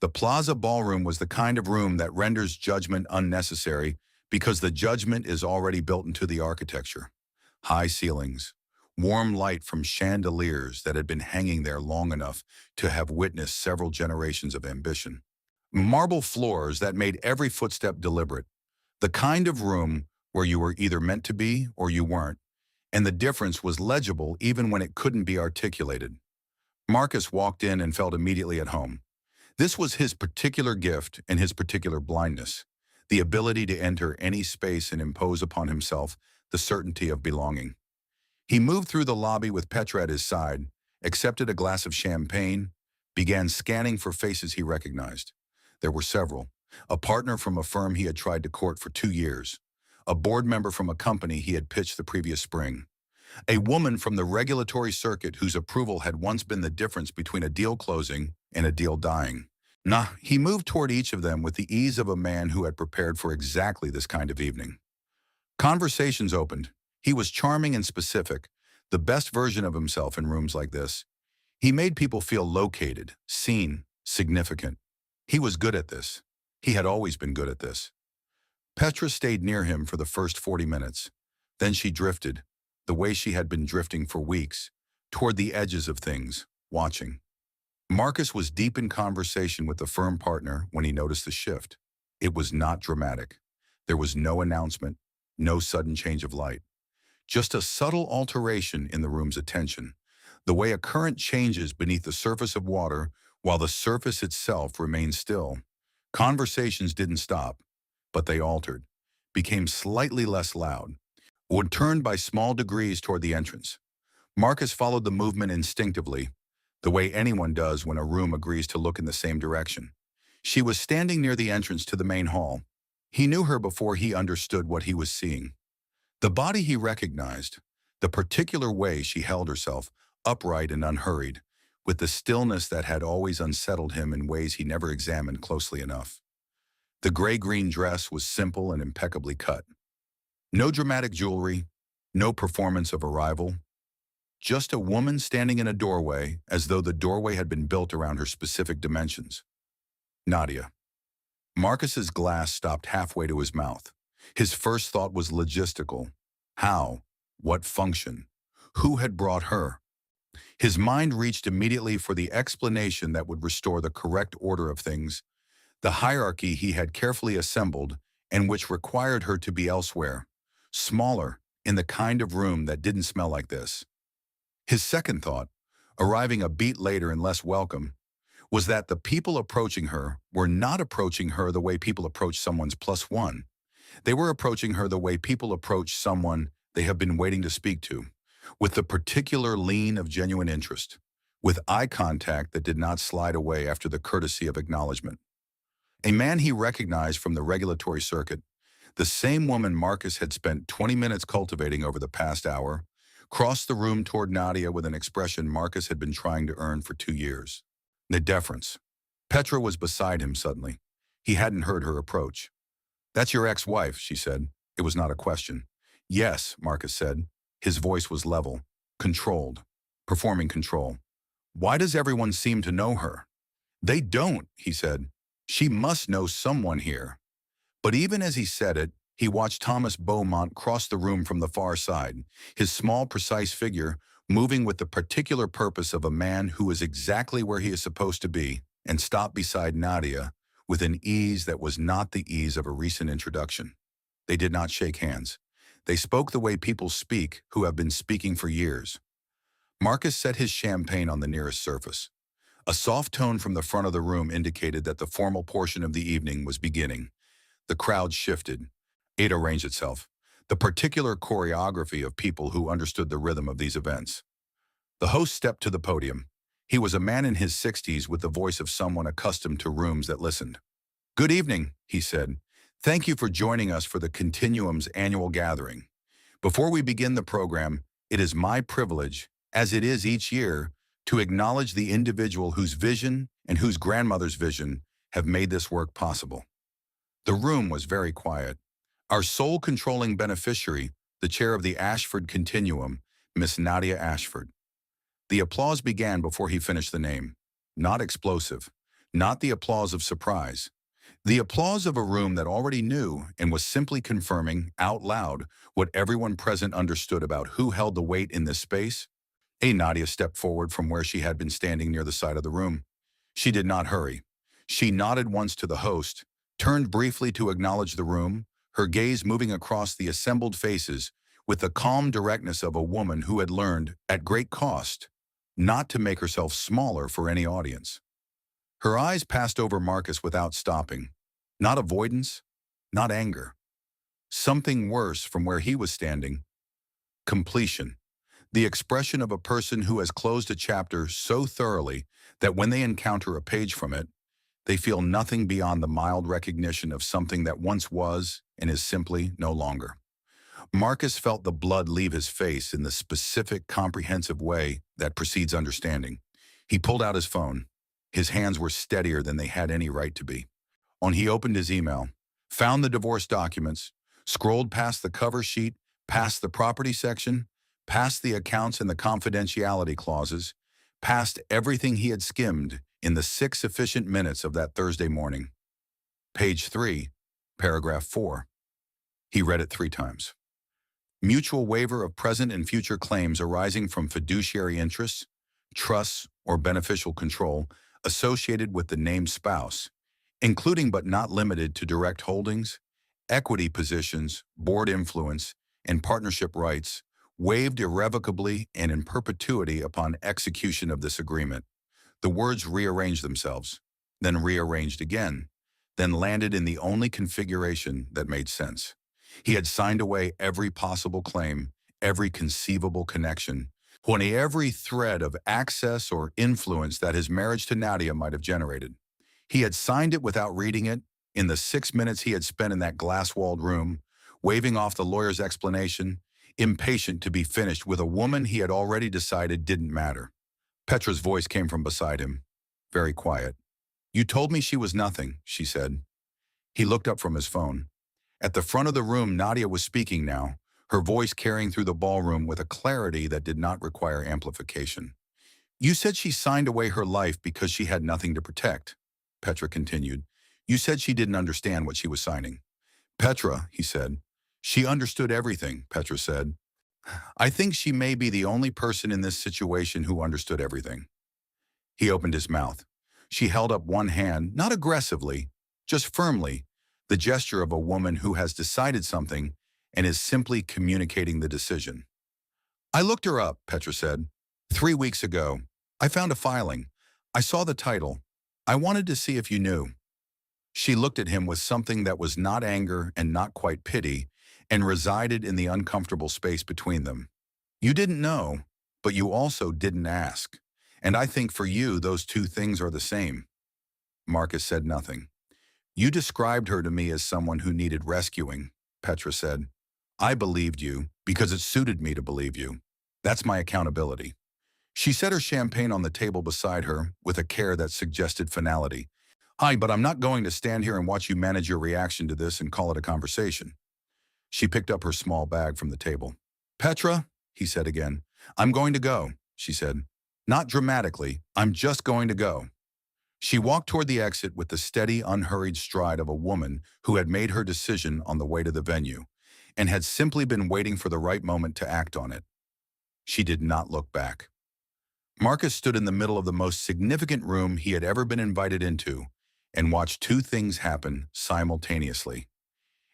The Plaza Ballroom was the kind of room that renders judgment unnecessary because the judgment is already built into the architecture. High ceilings, warm light from chandeliers that had been hanging there long enough to have witnessed several generations of ambition. Marble floors that made every footstep deliberate. The kind of room where you were either meant to be or you weren't, and the difference was legible even when it couldn't be articulated. Marcus walked in and felt immediately at home. This was his particular gift and his particular blindness, the ability to enter any space and impose upon himself the certainty of belonging. He moved through the lobby with Petra at his side, accepted a glass of champagne, began scanning for faces he recognized. There were several: a partner from a firm he had tried to court for 2 years, a board member from a company he had pitched the previous spring, a woman from the regulatory circuit whose approval had once been the difference between a deal closing and a deal dying. He moved toward each of them with the ease of a man who had prepared for exactly this kind of evening. Conversations opened. He was charming and specific, the best version of himself in rooms like this. He made people feel located, seen, significant. He was good at this. He had always been good at this. Petra stayed near him for the first 40 minutes. Then she drifted, the way she had been drifting for weeks, toward the edges of things, watching. Marcus was deep in conversation with the firm partner when he noticed the shift. It was not dramatic. There was no announcement, no sudden change of light. Just a subtle alteration in the room's attention, the way a current changes beneath the surface of water while the surface itself remains still. Conversations didn't stop, but they altered, became slightly less loud, or turned by small degrees toward the entrance. Marcus followed the movement instinctively, the way anyone does when a room agrees to look in the same direction. She was standing near the entrance to the main hall. He knew her before he understood what he was seeing. The body he recognized, the particular way she held herself, upright and unhurried, with the stillness that had always unsettled him in ways he never examined closely enough. The gray-green dress was simple and impeccably cut. No dramatic jewelry, no performance of arrival. Just a woman standing in a doorway as though the doorway had been built around her specific dimensions. Nadia. Marcus's glass stopped halfway to his mouth. His first thought was logistical. How? What function? Who had brought her? His mind reached immediately for the explanation that would restore the correct order of things, the hierarchy he had carefully assembled and which required her to be elsewhere, smaller, in the kind of room that didn't smell like this. His second thought, arriving a beat later and less welcome, was that the people approaching her were not approaching her the way people approach someone's plus one. They were approaching her the way people approach someone they have been waiting to speak to, with the particular lean of genuine interest, with eye contact that did not slide away after the courtesy of acknowledgement. A man he recognized from the regulatory circuit, the same woman Marcus had spent 20 minutes cultivating over the past hour, crossed the room toward Nadia with an expression Marcus had been trying to earn for 2 years. The deference. Petra was beside him suddenly. He hadn't heard her approach. "That's your ex-wife," she said. It was not a question. "Yes," Marcus said. His voice was level, controlled, performing control. "Why does everyone seem to know her?" "They don't," he said. "She must know someone here." But even as he said it, he watched Thomas Beaumont cross the room from the far side, his small, precise figure moving with the particular purpose of a man who is exactly where he is supposed to be, and stop beside Nadia with an ease that was not the ease of a recent introduction. They did not shake hands. They spoke the way people speak who have been speaking for years. Marcus set his champagne on the nearest surface. A soft tone from the front of the room indicated that the formal portion of the evening was beginning. The crowd shifted. It arranged itself. The particular choreography of people who understood the rhythm of these events. The host stepped to the podium. He was a man in his 60s with the voice of someone accustomed to rooms that listened. "Good evening," he said. "Thank you for joining us for the Continuum's annual gathering. Before we begin the program, it is my privilege, as it is each year, to acknowledge the individual whose vision and whose grandmother's vision have made this work possible." The room was very quiet. Our sole-controlling beneficiary, the chair of the Ashford Continuum, Miss Nadia Ashford. The applause began before he finished the name. Not explosive. Not the applause of surprise. The applause of a room that already knew and was simply confirming, out loud, what everyone present understood about who held the weight in this space. Nadia stepped forward from where she had been standing near the side of the room. She did not hurry. She nodded once to the host, turned briefly to acknowledge the room, her gaze moving across the assembled faces with the calm directness of a woman who had learned, at great cost, not to make herself smaller for any audience. Her eyes passed over Marcus without stopping. Not avoidance, not anger. Something worse from where he was standing. Completion. The expression of a person who has closed a chapter so thoroughly that when they encounter a page from it, they feel nothing beyond the mild recognition of something that once was and is simply no longer. Marcus felt the blood leave his face in the specific, comprehensive way that precedes understanding. He pulled out his phone. His hands were steadier than they had any right to be. He opened his email, found the divorce documents, scrolled past the cover sheet, past the property section, past the accounts and the confidentiality clauses, past everything he had skimmed in the 6 efficient minutes of that Thursday morning. Page 3, paragraph 4. He read it 3 times. Mutual waiver of present and future claims arising from fiduciary interests, trusts, or beneficial control associated with the named spouse, including but not limited to direct holdings, equity positions, board influence, and partnership rights, waived irrevocably and in perpetuity upon execution of this agreement. The words rearranged themselves, then rearranged again, then landed in the only configuration that made sense. He had signed away every possible claim, every conceivable connection, every thread of access or influence that his marriage to Nadia might have generated. He had signed it without reading it, in the 6 minutes he had spent in that glass-walled room, waving off the lawyer's explanation, impatient to be finished with a woman he had already decided didn't matter. Petra's voice came from beside him, very quiet. "You told me she was nothing," she said. He looked up from his phone. At the front of the room, Nadia was speaking now, her voice carrying through the ballroom with a clarity that did not require amplification. "You said she signed away her life because she had nothing to protect," Petra continued. "You said she didn't understand what she was signing." "Petra," he said. "She understood everything," Petra said. "I think she may be the only person in this situation who understood everything." He opened his mouth. She held up one hand, not aggressively, just firmly, the gesture of a woman who has decided something and is simply communicating the decision. "I looked her up," Petra said. 3 weeks ago, I found a filing. I saw the title. I wanted to see if you knew. She looked at him with something that was not anger and not quite pity, and resided in the uncomfortable space between them. You didn't know, but you also didn't ask. And I think for you, those two things are the same. Marcus said nothing. You described her to me as someone who needed rescuing, Petra said. I believed you because it suited me to believe you. That's my accountability. She set her champagne on the table beside her with a care that suggested finality. Hi, but I'm not going to stand here and watch you manage your reaction to this and call it a conversation. She picked up her small bag from the table. Petra, he said again. I'm going to go, she said. Not dramatically, I'm just going to go. She walked toward the exit with the steady, unhurried stride of a woman who had made her decision on the way to the venue and had simply been waiting for the right moment to act on it. She did not look back. Marcus stood in the middle of the most significant room he had ever been invited into and watched two things happen simultaneously.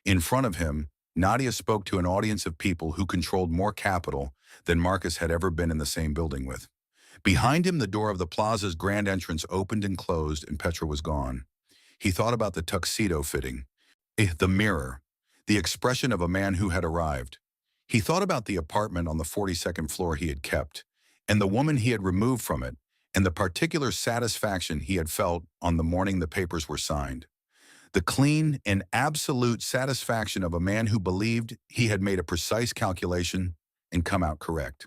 In front of him, Nadia spoke to an audience of people who controlled more capital than Marcus had ever been in the same building with. Behind him, the door of the plaza's grand entrance opened and closed, and Petra was gone. He thought about the tuxedo fitting, the mirror, the expression of a man who had arrived. He thought about the apartment on the 42nd floor he had kept, and the woman he had removed from it, and the particular satisfaction he had felt on the morning the papers were signed. The clean and absolute satisfaction of a man who believed he had made a precise calculation and come out correct.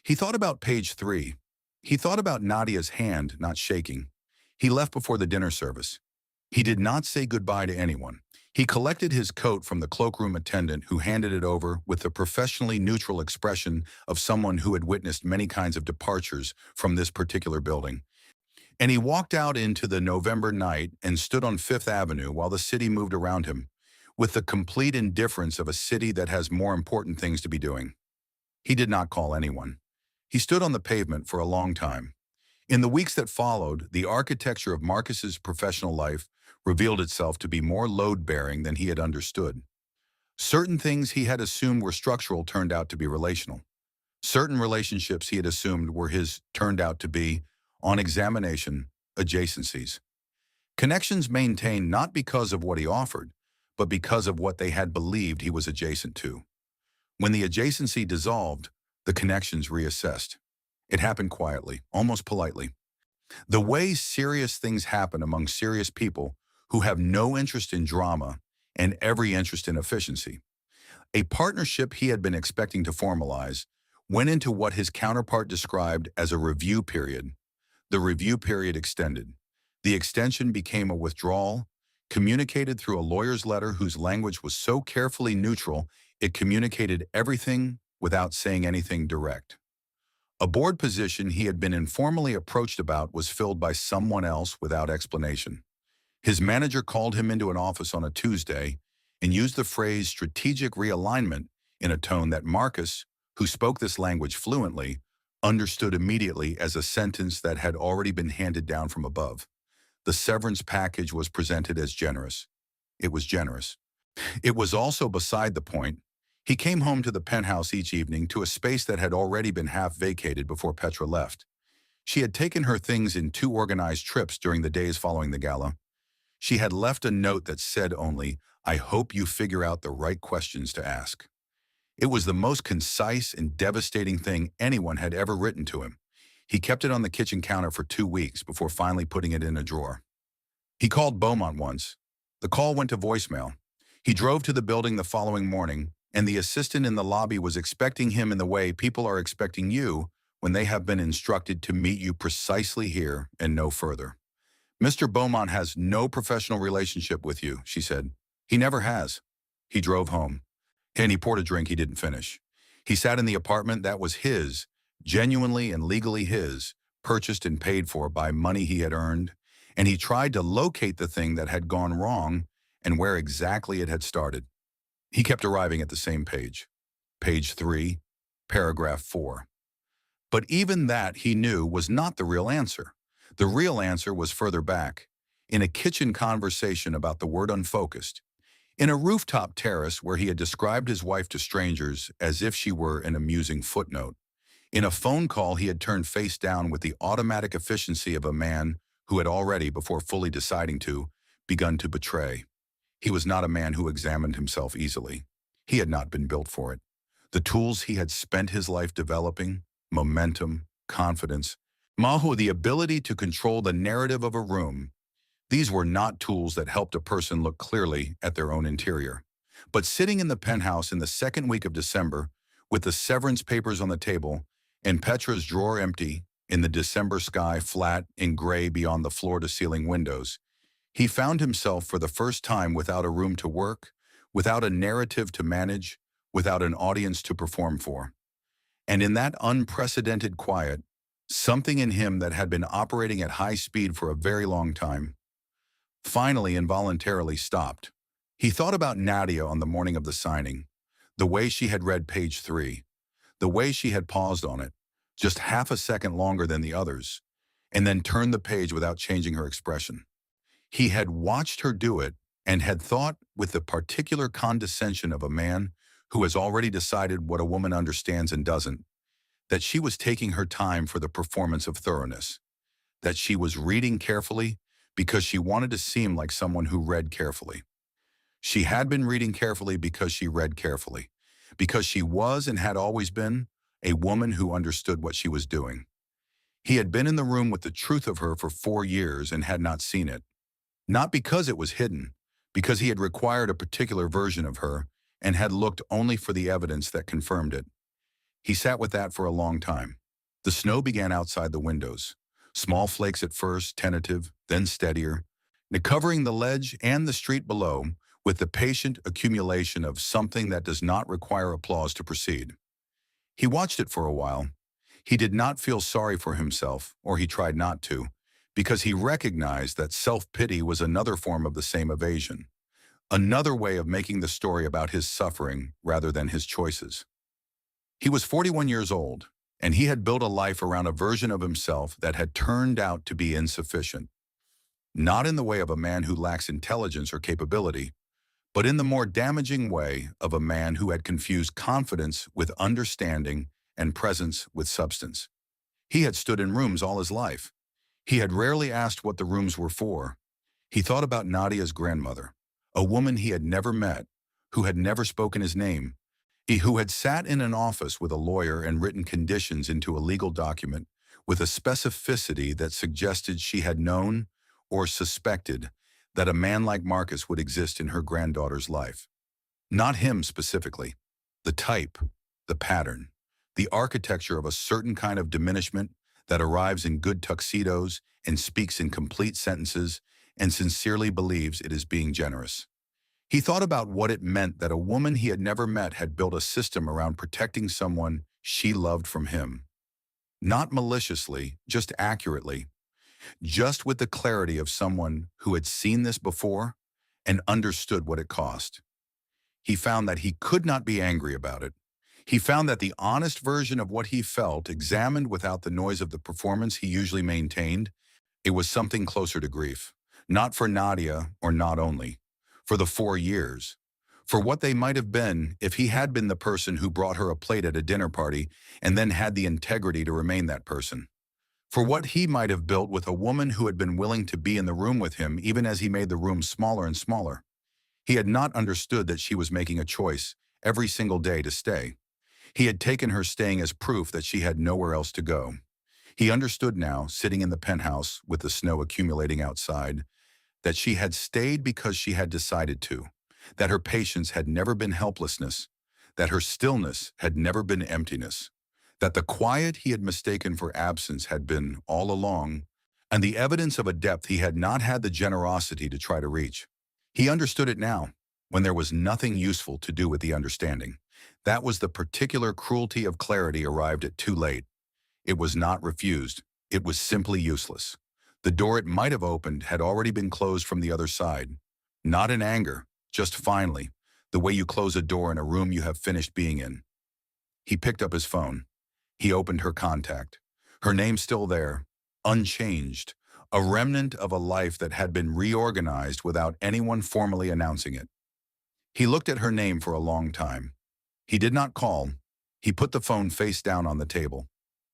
He thought about page 3. He thought about Nadia's hand not shaking. He left before the dinner service. He did not say goodbye to anyone. He collected his coat from the cloakroom attendant who handed it over with the professionally neutral expression of someone who had witnessed many kinds of departures from this particular building. And he walked out into the November night and stood on Fifth Avenue while the city moved around him, with the complete indifference of a city that has more important things to be doing. He did not call anyone. He stood on the pavement for a long time. In the weeks that followed, the architecture of Marcus's professional life revealed itself to be more load-bearing than he had understood. Certain things he had assumed were structural turned out to be relational. Certain relationships he had assumed were his turned out to be, on examination, adjacencies. Connections maintained not because of what he offered, but because of what they had believed he was adjacent to. When the adjacency dissolved, the connections reassessed. It happened quietly, almost politely. The way serious things happen among serious people who have no interest in drama and every interest in efficiency. A partnership he had been expecting to formalize went into what his counterpart described as a review period. The review period extended. The extension became a withdrawal, communicated through a lawyer's letter whose language was so carefully neutral it communicated everything without saying anything direct. A board position he had been informally approached about was filled by someone else without explanation. His manager called him into an office on a Tuesday and used the phrase strategic realignment in a tone that Marcus, who spoke this language fluently, understood immediately as a sentence that had already been handed down from above. The severance package was presented as generous. It was generous. It was also beside the point. He came home to the penthouse each evening, to a space that had already been half vacated before Petra left. She had taken her things in 2 organized trips during the days following the gala. She had left a note that said only, "I hope you figure out the right questions to ask." It was the most concise and devastating thing anyone had ever written to him. He kept it on the kitchen counter for 2 weeks before finally putting it in a drawer. He called Beaumont once. The call went to voicemail. He drove to the building the following morning, and the assistant in the lobby was expecting him in the way people are expecting you when they have been instructed to meet you precisely here and no further. "Mr. Beaumont has no professional relationship with you," she said. "He never has." He drove home, and he poured a drink he didn't finish. He sat in the apartment that was his, genuinely and legally his, purchased and paid for by money he had earned, and he tried to locate the thing that had gone wrong and where exactly it had started. He kept arriving at the same page. Page 3, paragraph 4. But even that, he knew, was not the real answer. The real answer was further back, in a kitchen conversation about the word unfocused, in a rooftop terrace where he had described his wife to strangers as if she were an amusing footnote, In a phone call, he had turned face down with the automatic efficiency of a man who had already, before fully deciding to, begun to betray. He was not a man who examined himself easily. He had not been built for it. The tools he had spent his life developing, momentum, confidence, Mahu, the ability to control the narrative of a room, these were not tools that helped a person look clearly at their own interior. But sitting in the penthouse in the second week of December, with the severance papers on the table, and Petra's drawer empty, in the December sky flat and gray beyond the floor-to-ceiling windows, he found himself for the first time without a room to work, without a narrative to manage, without an audience to perform for. And in that unprecedented quiet, something in him that had been operating at high speed for a very long time, finally involuntarily stopped. He thought about Nadia on the morning of the signing, the way she had read page 3, the way she had paused on it, just half a second longer than the others, and then turned the page without changing her expression. He had watched her do it and had thought, with the particular condescension of a man who has already decided what a woman understands and doesn't, that she was taking her time for the performance of thoroughness, that she was reading carefully because she wanted to seem like someone who read carefully. She had been reading carefully because she read carefully, because she was and had always been a woman who understood what she was doing. He had been in the room with the truth of her for 4 years and had not seen it. Not because it was hidden, because he had required a particular version of her and had looked only for the evidence that confirmed it. He sat with that for a long time. The snow began outside the windows. Small flakes at first, tentative, then steadier, covering the ledge and the street below with the patient accumulation of something that does not require applause to proceed. He watched it for a while. He did not feel sorry for himself, or he tried not to, because he recognized that self-pity was another form of the same evasion, another way of making the story about his suffering rather than his choices. He was 41 years old, and he had built a life around a version of himself that had turned out to be insufficient. Not in the way of a man who lacks intelligence or capability, but in the more damaging way of a man who had confused confidence with understanding and presence with substance. He had stood in rooms all his life. He had rarely asked what the rooms were for. He thought about Nadia's grandmother, a woman he had never met, who had never spoken his name, who had sat in an office with a lawyer and written conditions into a legal document with a specificity that suggested she had known or suspected that a man like Marcus would exist in her granddaughter's life. Not him specifically, the type, the pattern, the architecture of a certain kind of diminishment that arrives in good tuxedos and speaks in complete sentences and sincerely believes it is being generous. He thought about what it meant that a woman he had never met had built a system around protecting someone she loved from him. Not maliciously, just accurately, just with the clarity of someone who had seen this before and understood what it cost. He found that he could not be angry about it. He found that the honest version of what he felt, examined without the noise of the performance he usually maintained, it was something closer to grief. Not for Nadia, or not only, for the 4 years, for what they might have been if he had been the person who brought her a plate at a dinner party and then had the integrity to remain that person. For what he might have built with a woman who had been willing to be in the room with him even as he made the room smaller and smaller. He had not understood that she was making a choice every single day to stay. He had taken her staying as proof that she had nowhere else to go. He understood now, sitting in the penthouse with the snow accumulating outside, that she had stayed because she had decided to, that her patience had never been helplessness, that her stillness had never been emptiness, that the quiet he had mistaken for absence had been, all along, and the evidence of a depth he had not had the generosity to try to reach. He understood it now, when there was nothing useful to do with the understanding. That was the particular cruelty of clarity arrived at too late. It was not refused. It was simply useless. The door it might have opened had already been closed from the other side. Not in anger, just finally, the way you close a door in a room you have finished being in. He picked up his phone. He opened her contact. Her name still there, unchanged, a remnant of a life that had been reorganized without anyone formally announcing it. He looked at her name for a long time. He did not call. He put the phone face down on the table.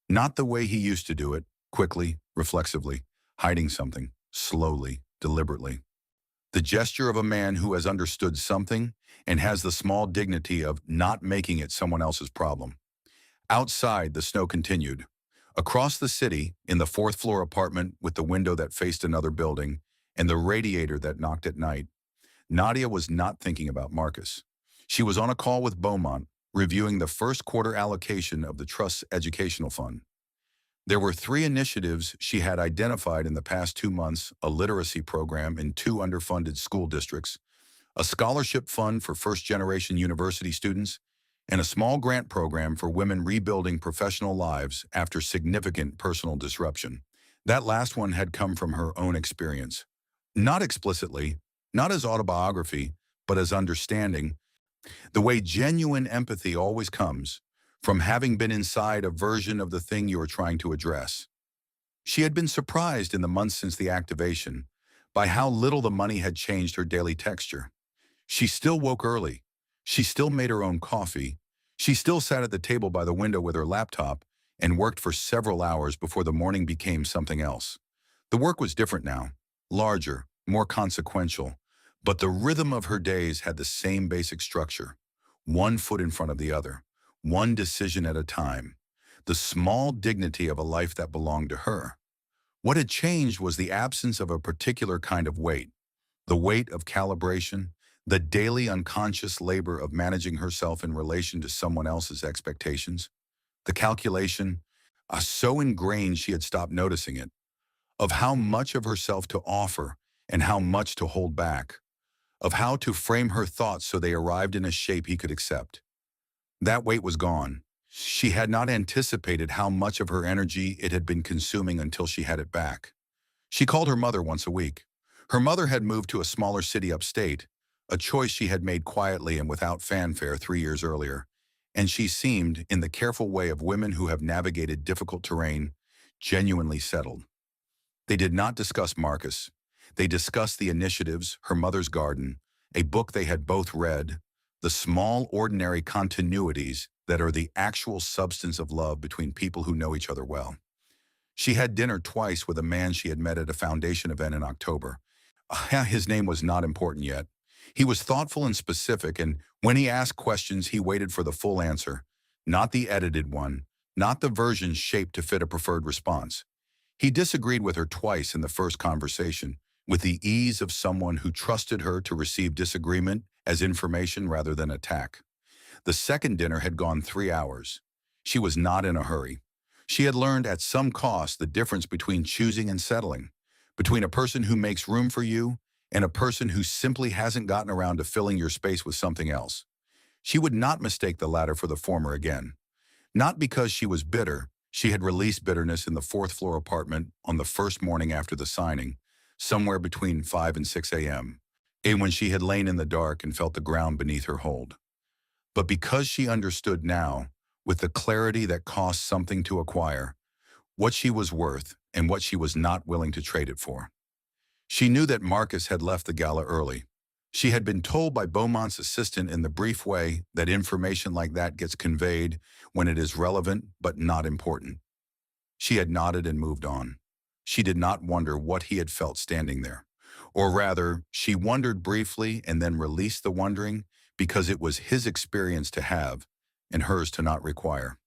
Not the way he used to do it, quickly, reflexively, hiding something, slowly, deliberately. The gesture of a man who has understood something and has the small dignity of not making it someone else's problem. Outside, the snow continued. Across the city, in the fourth-floor apartment with the window that faced another building and the radiator that knocked at night, Nadia was not thinking about Marcus. She was on a call with Beaumont, reviewing the first quarter allocation of the Trust's educational fund. There were 3 initiatives she had identified in the past 2 months: a literacy program in 2 underfunded school districts, a scholarship fund for first-generation university students, and a small grant program for women rebuilding professional lives after significant personal disruption. That last one had come from her own experience. Not explicitly, not as autobiography, but as understanding, the way genuine empathy always comes from having been inside a version of the thing you are trying to address. She had been surprised in the months since the activation by how little the money had changed her daily texture. She still woke early. She still made her own coffee. She still sat at the table by the window with her laptop and worked for several hours before the morning became something else. The work was different now, larger, more consequential, but the rhythm of her days had the same basic structure: one foot in front of the other, one decision at a time, the small dignity of a life that belonged to her. What had changed was the absence of a particular kind of weight, the weight of calibration, the daily unconscious labor of managing herself in relation to someone else's expectations, the calculation, so ingrained she had stopped noticing it, of how much of herself to offer and how much to hold back, of how to frame her thoughts so they arrived in a shape he could accept. That weight was gone. She had not anticipated how much of her energy it had been consuming until she had it back. She called her mother once a week. Her mother had moved to a smaller city upstate, a choice she had made quietly and without fanfare 3 years earlier, and she seemed, in the careful way of women who have navigated difficult terrain, genuinely settled. They did not discuss Marcus. They discussed the initiatives, her mother's garden, a book they had both read, the small, ordinary continuities that are the actual substance of love between people who know each other well. She had dinner twice with a man she had met at a foundation event in October. His name was not important yet. He was thoughtful and specific, and when he asked questions, he waited for the full answer, not the edited one, not the version shaped to fit a preferred response. He disagreed with her twice in the first conversation, with the ease of someone who trusted her to receive disagreement as information rather than attack. The second dinner had gone 3 hours. She was not in a hurry. She had learned at some cost the difference between choosing and settling, between a person who makes room for you and a person who simply hasn't gotten around to filling your space with something else. She would not mistake the latter for the former again. Not because she was bitter. She had released bitterness in the fourth-floor apartment on the first morning after the signing, somewhere between 5 and 6 a.m., and when she had lain in the dark and felt the ground beneath her hold. But because she understood now, with the clarity that costs something to acquire, what she was worth and what she was not willing to trade it for. She knew that Marcus had left the gala early. She had been told by Beaumont's assistant in the brief way that information like that gets conveyed when it is relevant but not important. She had nodded and moved on. She did not wonder what he had felt standing there. Or rather, she wondered briefly and then released the wondering because it was his experience to have and hers to not require.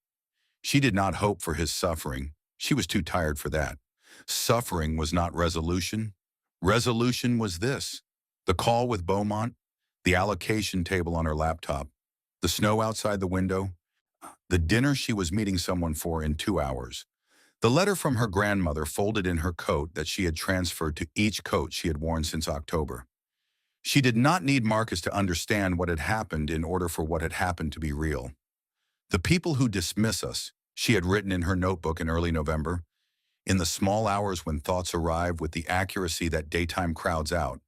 She did not hope for his suffering. She was too tired for that. Suffering was not resolution. Resolution was this: the call with Beaumont, the allocation table on her laptop, the snow outside the window, the dinner she was meeting someone for in 2 hours, the letter from her grandmother folded in her coat that she had transferred to each coat she had worn since October. She did not need Marcus to understand what had happened in order for what had happened to be real. The people who dismiss us, she had written in her notebook in early November, in the small hours when thoughts arrive with the accuracy that daytime crowds out,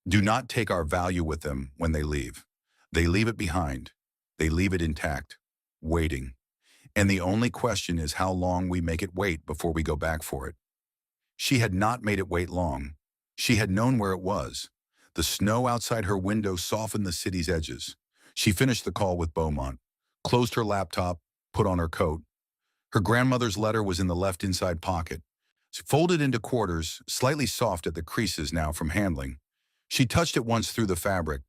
do not take our value with them when they leave. They leave it behind. They leave it intact, waiting. And the only question is how long we make it wait before we go back for it. She had not made it wait long. She had known where it was. The snow outside her window softened the city's edges. She finished the call with Beaumont, closed her laptop, put on her coat. Her grandmother's letter was in the left inside pocket, folded into quarters, slightly soft at the creases now from handling. She touched it once through the fabric,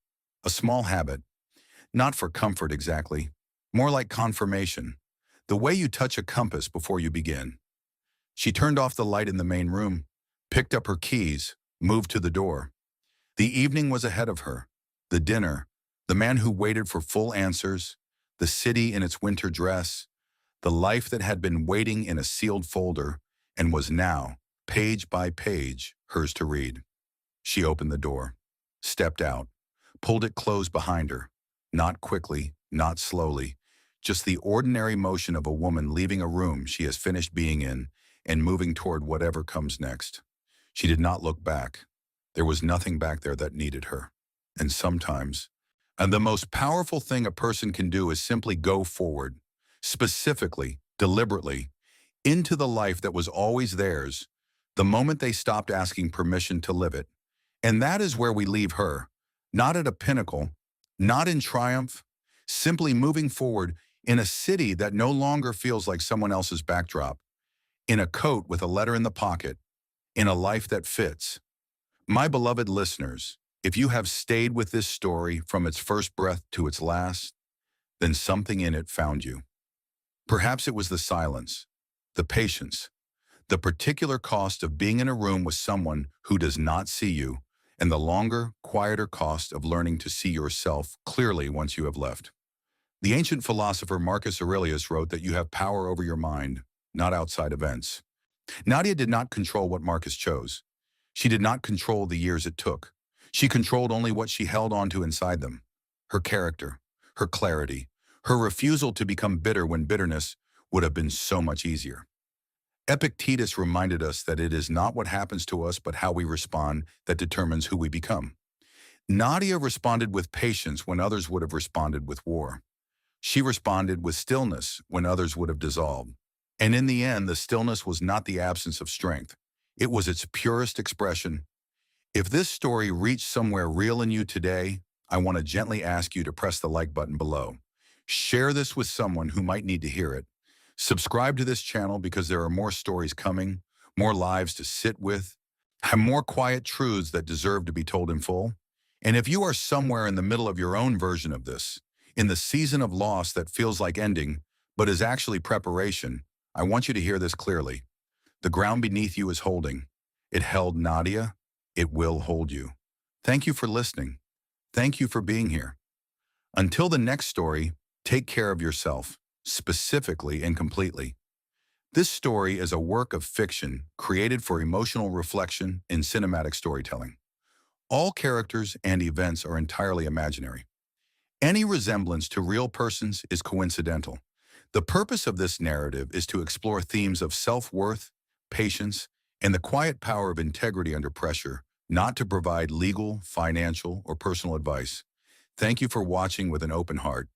a small habit, not for comfort exactly, more like confirmation, the way you touch a compass before you begin. She turned off the light in the main room, picked up her keys, moved to the door. The evening was ahead of her. The dinner, the man who waited for full answers, the city in its winter dress, the life that had been waiting in a sealed folder and was now, page by page, hers to read. She opened the door, stepped out, pulled it closed behind her, not quickly, not slowly, just the ordinary motion of a woman leaving a room she has finished being in and moving toward whatever comes next. She did not look back. There was nothing back there that needed her. And sometimes, and the most powerful thing a person can do is simply go forward, specifically, deliberately, into the life that was always theirs, the moment they stopped asking permission to live it. And that is where we leave her, not at a pinnacle, not in triumph, simply moving forward in a city that no longer feels like someone else's backdrop, in a coat with a letter in the pocket, in a life that fits. My beloved listeners, if you have stayed with this story from its first breath to its last, then something in it found you. Perhaps it was the silence, the patience, the particular cost of being in a room with someone who does not see you, and the longer, quieter cost of learning to see yourself clearly once you have left. The ancient philosopher Marcus Aurelius wrote that you have power over your mind, not outside events. Nadia did not control what Marcus chose. She did not control the years it took. She controlled only what she held on to inside them. Her character, her clarity, her refusal to become bitter when bitterness would have been so much easier. Epictetus reminded us that it is not what happens to us but how we respond that determines who we become. Nadia responded with patience when others would have responded with war. She responded with stillness when others would have dissolved. And in the end, the stillness was not the absence of strength. It was its purest expression. If this story reached somewhere real in you today, I want to gently ask you to press the like button below. Share this with someone who might need to hear it. Subscribe to this channel because there are more stories coming, more lives to sit with, and more quiet truths that deserve to be told in full. And if you are somewhere in the middle of your own version of this, in the season of loss that feels like ending, but is actually preparation, I want you to hear this clearly. The ground beneath you is holding. It held Nadia. It will hold you. Thank you for listening. Thank you for being here. Until the next story, take care of yourself, specifically and completely. This story is a work of fiction created for emotional reflection in cinematic storytelling. All characters and events are entirely imaginary. Any resemblance to real persons is coincidental. The purpose of this narrative is to explore themes of self-worth, patience, and the quiet power of integrity under pressure, not to provide legal, financial, or personal advice. Thank you for watching with an open heart.